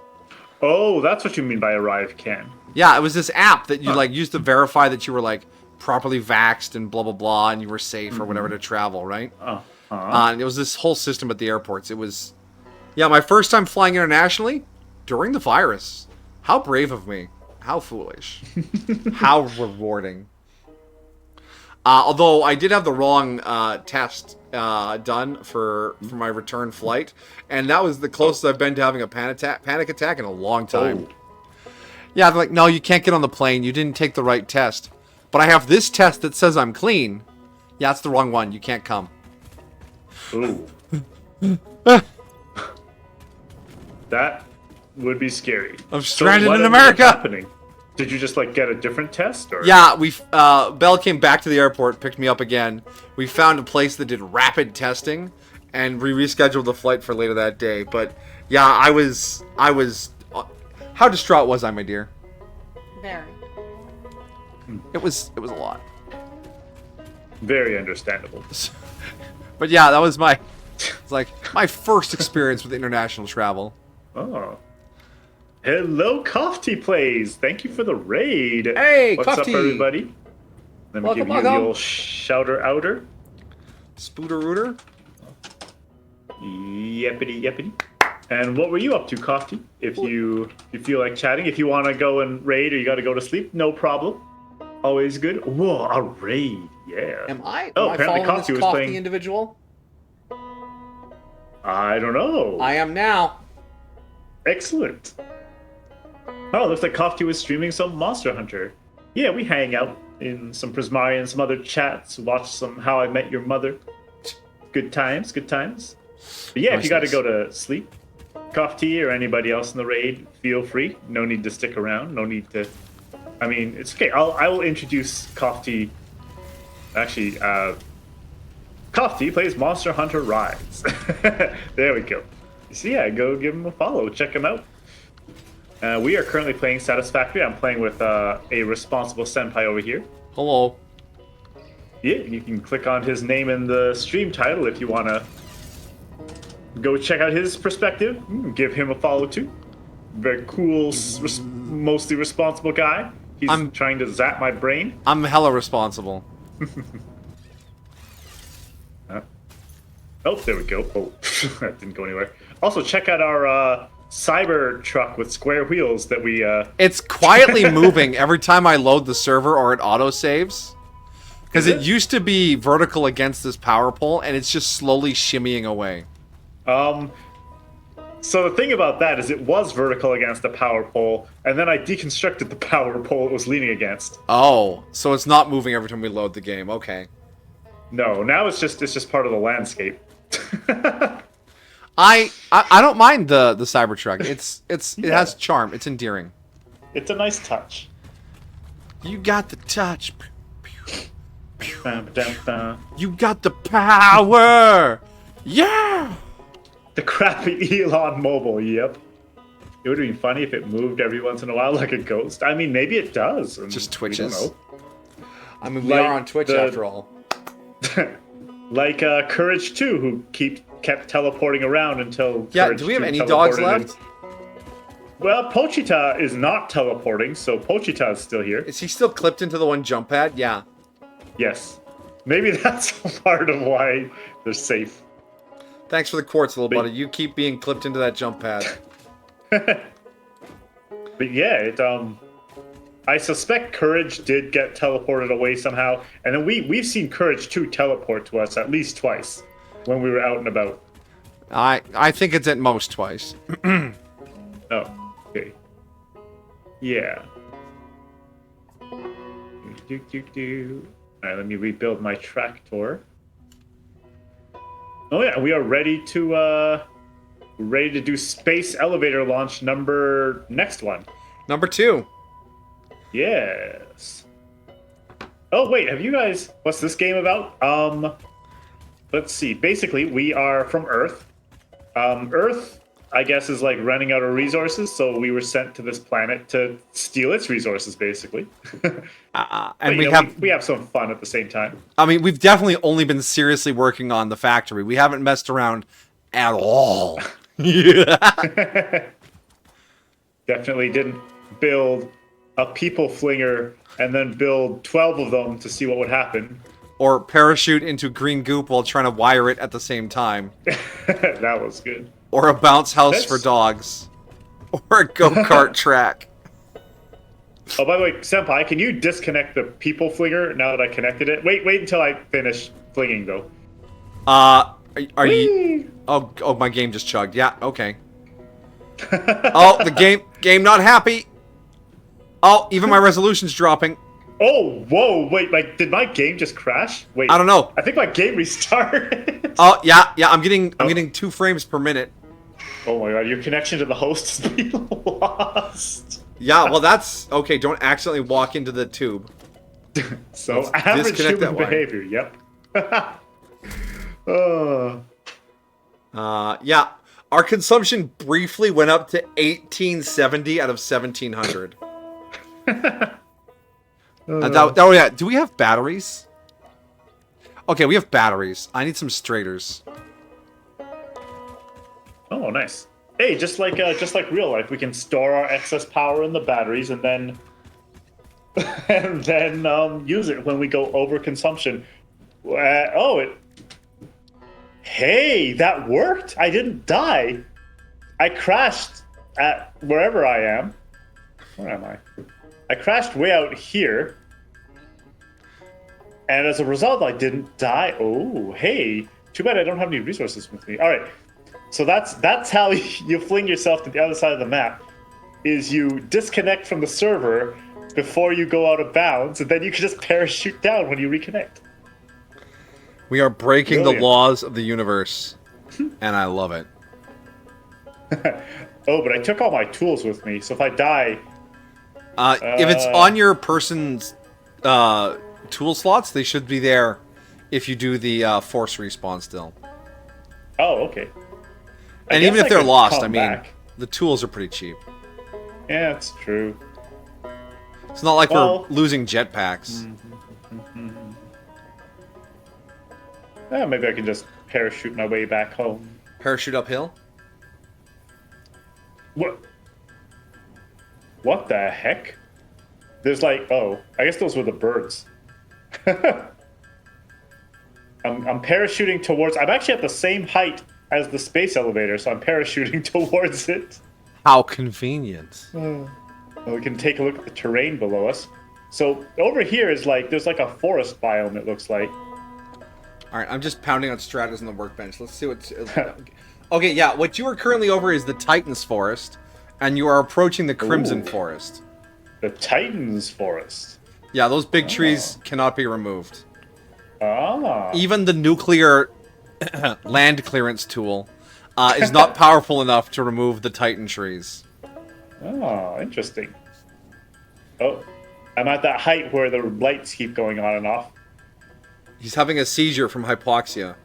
Oh, that's what you mean by ArriveCan. Yeah, it was this app that you like used to verify that you were like properly vaxxed and blah blah blah, and you were safe or whatever to travel, right? And it was this whole system at the airports. It was, yeah, my first time flying internationally during the virus. How brave of me! How foolish! How rewarding! Although I did have the wrong test done for my return flight, and that was the closest I've been to having a panic attack in a long time. Yeah, they're like, no, you can't get on the plane. You didn't take the right test. But I have this test that says I'm clean. Yeah, it's the wrong one. You can't come. Ooh. That would be scary. I'm stranded what in ended up America. happening? Did you just like get a different test? Or? Yeah, Belle came back to the airport, picked me up again. We found a place that did rapid testing, and we rescheduled the flight for later that day. But yeah, I was. How distraught was I, my dear? Very. It was a lot. Very understandable. But yeah, that was it's like my first experience with international travel. Oh. Hello, Kofty Plays. Thank you for the raid. Hey, What's up, Kofty. everybody? Let me Welcome, give you the welcome. old shouter outer. Spooter rooter. Yeppity yeppity. And what were you up to, Kofty? If you feel like chatting, if you want to go and raid or you got to go to sleep, no problem. Always good. Whoa, a raid. Yeah. Am I Oh, apparently following this Kofty was coffee playing. individual? I don't know. I am now. Excellent. Oh, looks like Kofti was streaming some Monster Hunter. Yeah, we hang out in some Prismari and some other chats, watch some How I Met Your Mother. Good times, good times. But yeah, if you got to go to sleep, Kofti or anybody else in the raid, feel free. No need to stick around. No need to. I mean, it's okay. I will introduce Kofti. Actually, Kofti plays Monster Hunter Rise. There we go. So yeah, go give him a follow. Check him out. We are currently playing Satisfactory. I'm playing with a responsible senpai over here. Hello. Yeah, you can click on his name in the stream title if you want to go check out his perspective. Give him a follow too. Very cool, mostly responsible guy. He's trying to zap my brain. I'm hella responsible. Oh, there we go. Oh, that didn't go anywhere. Also, check out our cyber truck with square wheels that we... It's quietly moving every time I load the server or it auto-saves. Because it used to be vertical against this power pole, and it's just slowly shimmying away. So the thing about that is it was vertical against the power pole, and then I deconstructed the power pole it was leaning against. Oh, so it's not moving every time we load the game. Okay. No, now it's just part of the landscape. I don't mind the Cybertruck. It has charm. It's endearing. It's a nice touch. You got the touch. Dun. You got the power. Yeah. The crappy Elon Mobile. Yep. It would have been funny if it moved every once in a while like a ghost. I mean, maybe it does. Just twitches. We don't know. I mean, we are on Twitch after all. Like Courage 2, who kept teleporting around until... Yeah, Courage do we have 2 any dogs teleported left? Well, Pochita is not teleporting, so Pochita is still here. Is he still clipped into the one jump pad? Yeah. Yes. Maybe that's part of why they're safe. Thanks for the quartz, little buddy. You keep being clipped into that jump pad. But yeah, I suspect Courage did get teleported away somehow, and then we've seen Courage 2 teleport to us at least twice when we were out and about. I think it's at most twice. Oh, okay. Yeah. Alright, let me rebuild my tractor. Oh yeah, we are ready to do space elevator launch next one. Number 2. Yes. Oh wait, have you guys? What's this game about? Let's see. Basically, we are from Earth. Earth, I guess, is like running out of resources, so we were sent to this planet to steal its resources, basically. And we have some fun at the same time. I mean, we've definitely only been seriously working on the factory. We haven't messed around at all. Definitely didn't build a people flinger and then build 12 of them to see what would happen. Or parachute into green goop while trying to wire it at the same time. That was good. Or a bounce house for dogs. Or a go-kart track. Oh, by the way, Senpai, can you disconnect the people flinger now that I connected it? Wait until I finish flinging, though. Are you... Oh, my game just chugged. Yeah, okay. Oh, the game not happy. Oh, even my resolution's dropping. Oh, whoa, wait, did my game just crash? Wait. I don't know. I think my game restarted. Oh, yeah, I'm getting 2 frames per minute. Oh my god, your connection to the host is being lost. Yeah, well that's... Okay, don't accidentally walk into the tube. So, Let's average disconnect human that wire. behavior, yep. Yeah. Our consumption briefly went up to 1870 out of 1700. Yeah. Do we have batteries? Okay, we have batteries. I need some straighters. Oh, nice. Hey, just like real life, we can store our excess power in the batteries and then use it when we go over consumption. Hey, that worked. I didn't die. I crashed at wherever I am. Where am I? I crashed way out here. And as a result, I didn't die. Oh, hey. Too bad I don't have any resources with me. All right. So that's how you fling yourself to the other side of the map. Is you disconnect from the server before you go out of bounds, and then you can just parachute down when you reconnect. We are breaking the Brilliant. laws of the universe, and I love it. Oh, but I took all my tools with me, so if I die, If it's on your person's tool slots, they should be there if you do the force respawn still. oh, okay. I And guess even if I they're could lost, come I mean, back. the tools are pretty cheap. Yeah, it's true. It's not like Well- we're losing jetpacks. Yeah, maybe I can just parachute my way back home. Parachute uphill? What? What the heck? There's like, oh, I guess those were the birds. I'm parachuting towards. I'm actually at the same height as the space elevator, so I'm parachuting towards it. How convenient. Well, we can take a look at the terrain below us. So over here is like there's like a forest biome. It looks like. Alright, I'm just pounding on stratas on the workbench. Let's see what's... Okay, yeah, what you are currently over is the Titan's Forest, and you are approaching the Crimson Ooh. Forest. The Titan's Forest. Yeah, those big trees cannot be removed. Ah. Even the nuclear land clearance tool is not powerful enough to remove the Titan trees. Oh, interesting. Oh, I'm at that height where the lights keep going on and off. He's having a seizure from hypoxia.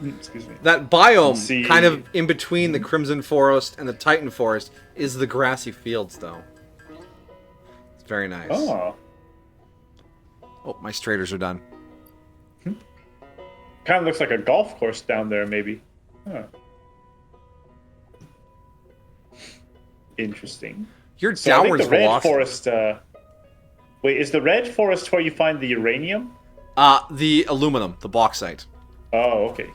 Excuse me. That biome, See. kind of in between the Crimson Forest and the Titan Forest, is the grassy fields, though. It's very nice. Oh, Oh, my straters are done. kind of looks like a golf course down there, maybe. Huh. Interesting. You're So I think downwards the red velocity. forest. Wait, is the red forest where you find the uranium? The aluminum, the bauxite. Oh, okay.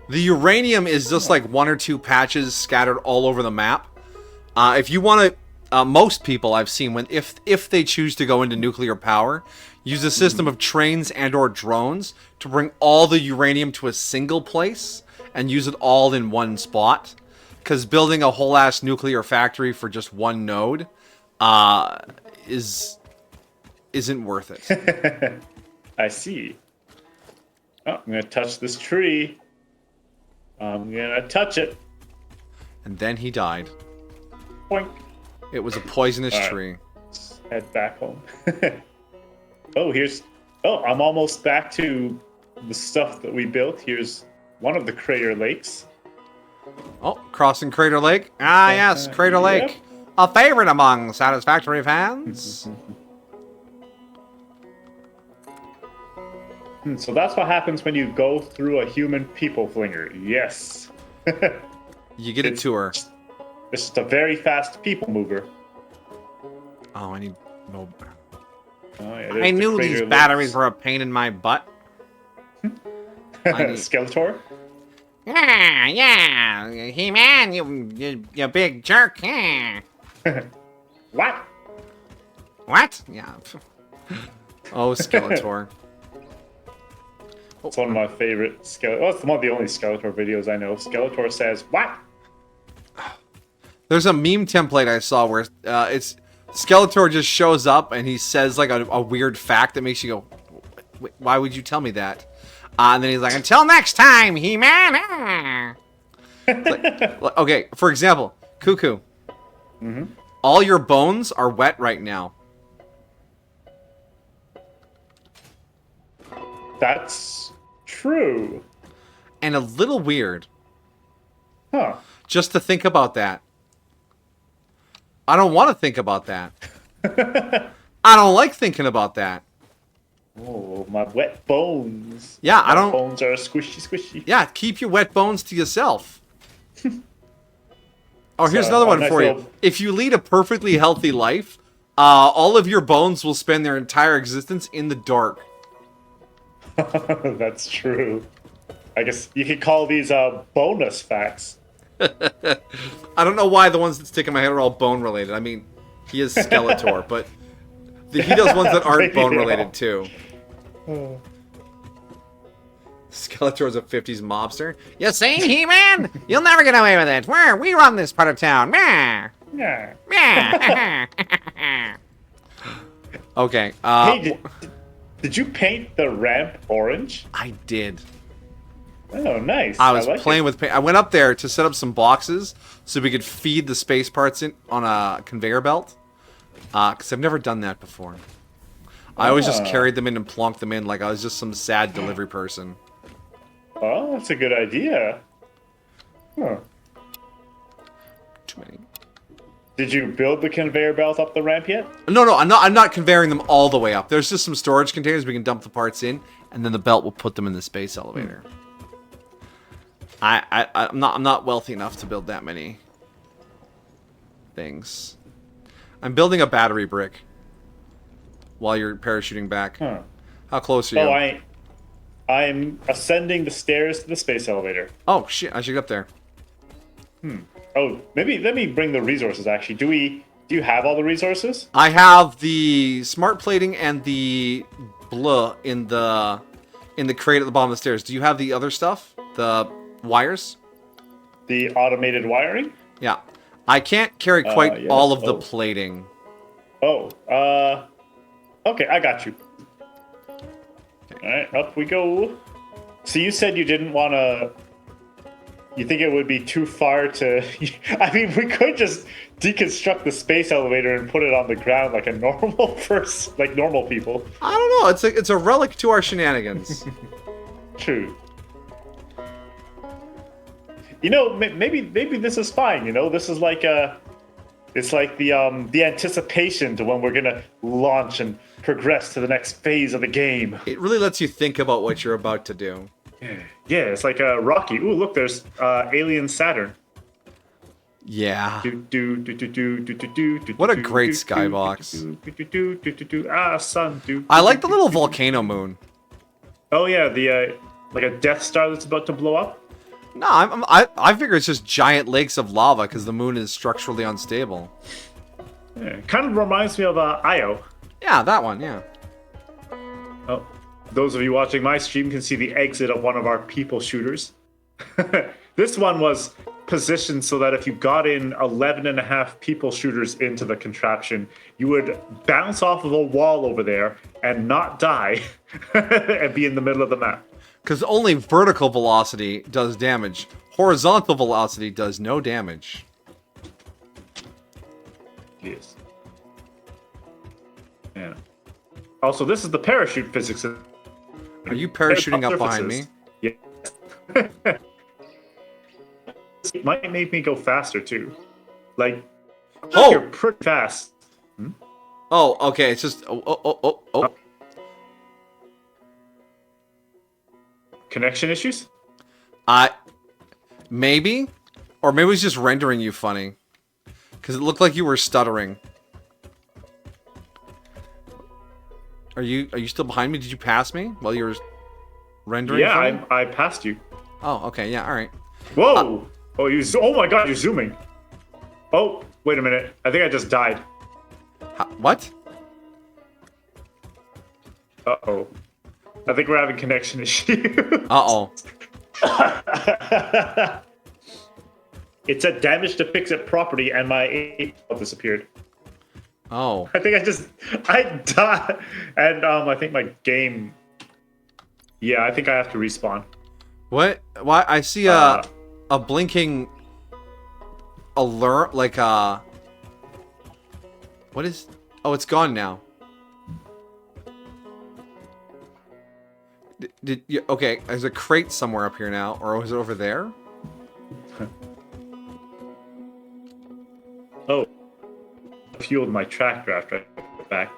The uranium is just like one or two patches scattered all over the map. If you want to, most people I've seen, when if they choose to go into nuclear power, use a system of trains and/or drones to bring all the uranium to a single place and use it all in one spot. Because building a whole ass nuclear factory for just one node, isn't worth it. I see. Oh, I'm gonna touch this tree. I'm gonna touch it. And then he died. Boink. It was a poisonous Alright. tree. Let's head back home. Oh, I'm almost back to the stuff that we built. Here's one of the crater lakes. Oh, crossing Crater Lake. Ah, yes, Crater Lake. Yep. A favorite among Satisfactory fans. So that's what happens when you go through a human people flinger. Yes. You get a It's- tour. It's just a very fast people mover. Oh, I need... No. Oh, yeah, I there's the knew crater these lakes. batteries were a pain in my butt. I need- Skeletor? Yeah. He-Man, you big jerk. Yeah. What? What? Yeah. Oh, Skeletor. It's one of my favorite Skeletor. Well, it's one of the only Skeletor videos I know. Skeletor says, "What?" There's a meme template I saw where it's Skeletor just shows up and he says like a weird fact that makes you go, why would you tell me that? And then he's like, until next time, He-Man. Like, okay, for example, Cuckoo. Mm-hmm. All your bones are wet right now. That's true. And a little weird. Huh. Just to think about that. I don't want to think about that. I don't like thinking about that. Oh, my wet bones. Yeah, I My don't... bones are squishy, squishy. Yeah, keep your wet bones to yourself. Oh, here's So, another one nice for you. little- If you lead a perfectly healthy life, all of your bones will spend their entire existence in the dark. That's true. I guess you could call these bonus facts. I don't know why the ones that stick in my head are all bone related. I mean, he is Skeletor, but he does ones that aren't Maybe bone they related are. too. Skeletor's a 50s mobster. You see, He-Man? You'll never get away with it. We run this part of town. Meh. Yeah. Meh. Okay. Hey, did you paint the ramp orange? I did. Oh, nice. I was like playing it. with paint. I went up there to set up some boxes so we could feed the space parts in on a conveyor belt. Because I've never done that before. I always just carried them in and plonked them in like I was just some sad delivery person. Oh, that's a good idea. Huh. Too many. Did you build the conveyor belt up the ramp yet? No, I'm not conveying them all the way up. There's just some storage containers we can dump the parts in, and then the belt will put them in the space elevator. I'm not wealthy enough to build that many things. I'm building a battery brick while you're parachuting back. Huh. How close are you? Oh, I'm ascending the stairs to the space elevator. Oh shit! I should get up there. Oh, maybe let me bring the resources. Actually, do you have all the resources? I have the smart plating and the blah in the crate at the bottom of the stairs. Do you have the other stuff? The wires? The automated wiring? Yeah. I can't carry quite yes. all of the plating. Oh, okay, I got you. All right, up we go. So you said you didn't want to. You think it would be too far to? I mean, we could just deconstruct the space elevator and put it on the ground like a normal person, like normal people. I don't know. It's a relic to our shenanigans. True. You know, maybe this is fine. You know, this is like it's like the anticipation to when we're gonna launch and progress to the next phase of the game. It really lets you think about what you're about to do. Yeah, it's like a Rocky. Ooh, look, there's Alien Saturn. Yeah. What What a great skybox. Ah, sun. I like the little volcano moon. Oh yeah, the like a Death Star that's about to blow up. No, I figure it's just giant lakes of lava because the moon is structurally unstable. Yeah, kind of reminds me of Io. Yeah, that one. Yeah. Oh, those of you watching my stream can see the exit of one of our people shooters. This one was positioned so that if you got in 11.5 people shooters into the contraption, you would bounce off of a wall over there and not die and be in the middle of the map. Because only vertical velocity does damage. Horizontal velocity does no damage. Yes. Yeah. Also, this is the parachute physics. Are you parachuting up behind me? Yes. It might make me go faster too. Like, Oh! you're pretty fast. Oh, okay. It's just oh. Connection issues? Maybe, or maybe it's just rendering you funny, because it looked like you were stuttering. Are you still behind me? Did you pass me while you were rendering? Yeah, funny? I passed you. Oh, okay. Yeah. All right. Whoa! Oh my God! You're zooming. Oh, wait a minute. I think I just died. What? Uh-oh. I think we're having connection issues. Uh-oh. It said damage to fix-it property, and my 8 disappeared. Oh. I think I died, and I think my game. Yeah, I think I have to respawn. What? Why? I see a blinking alert, like What is? Oh, it's gone now. Did you? Okay, there's a crate somewhere up here now, or was it over there? Oh, fueled my tractor after I got back.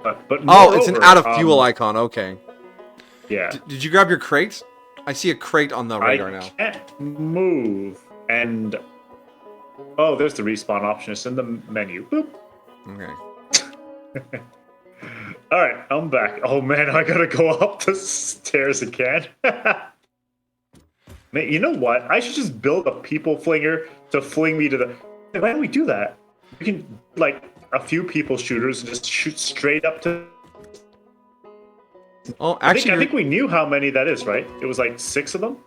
But Oh, it's an moreover, out of fuel icon. Okay. Yeah. Did you grab your crate? I see a crate on the radar now. I can't move, and oh, there's the respawn option. It's in the menu. Boop. Okay. All right, I'm back. Oh man, I gotta go up the stairs again. Man, you know what? I should just build a people flinger to fling me to the. Why don't we do that? We can like a few people shooters and just shoot straight up to Oh, I actually, think we knew how many that is, right? It was like 6 of them.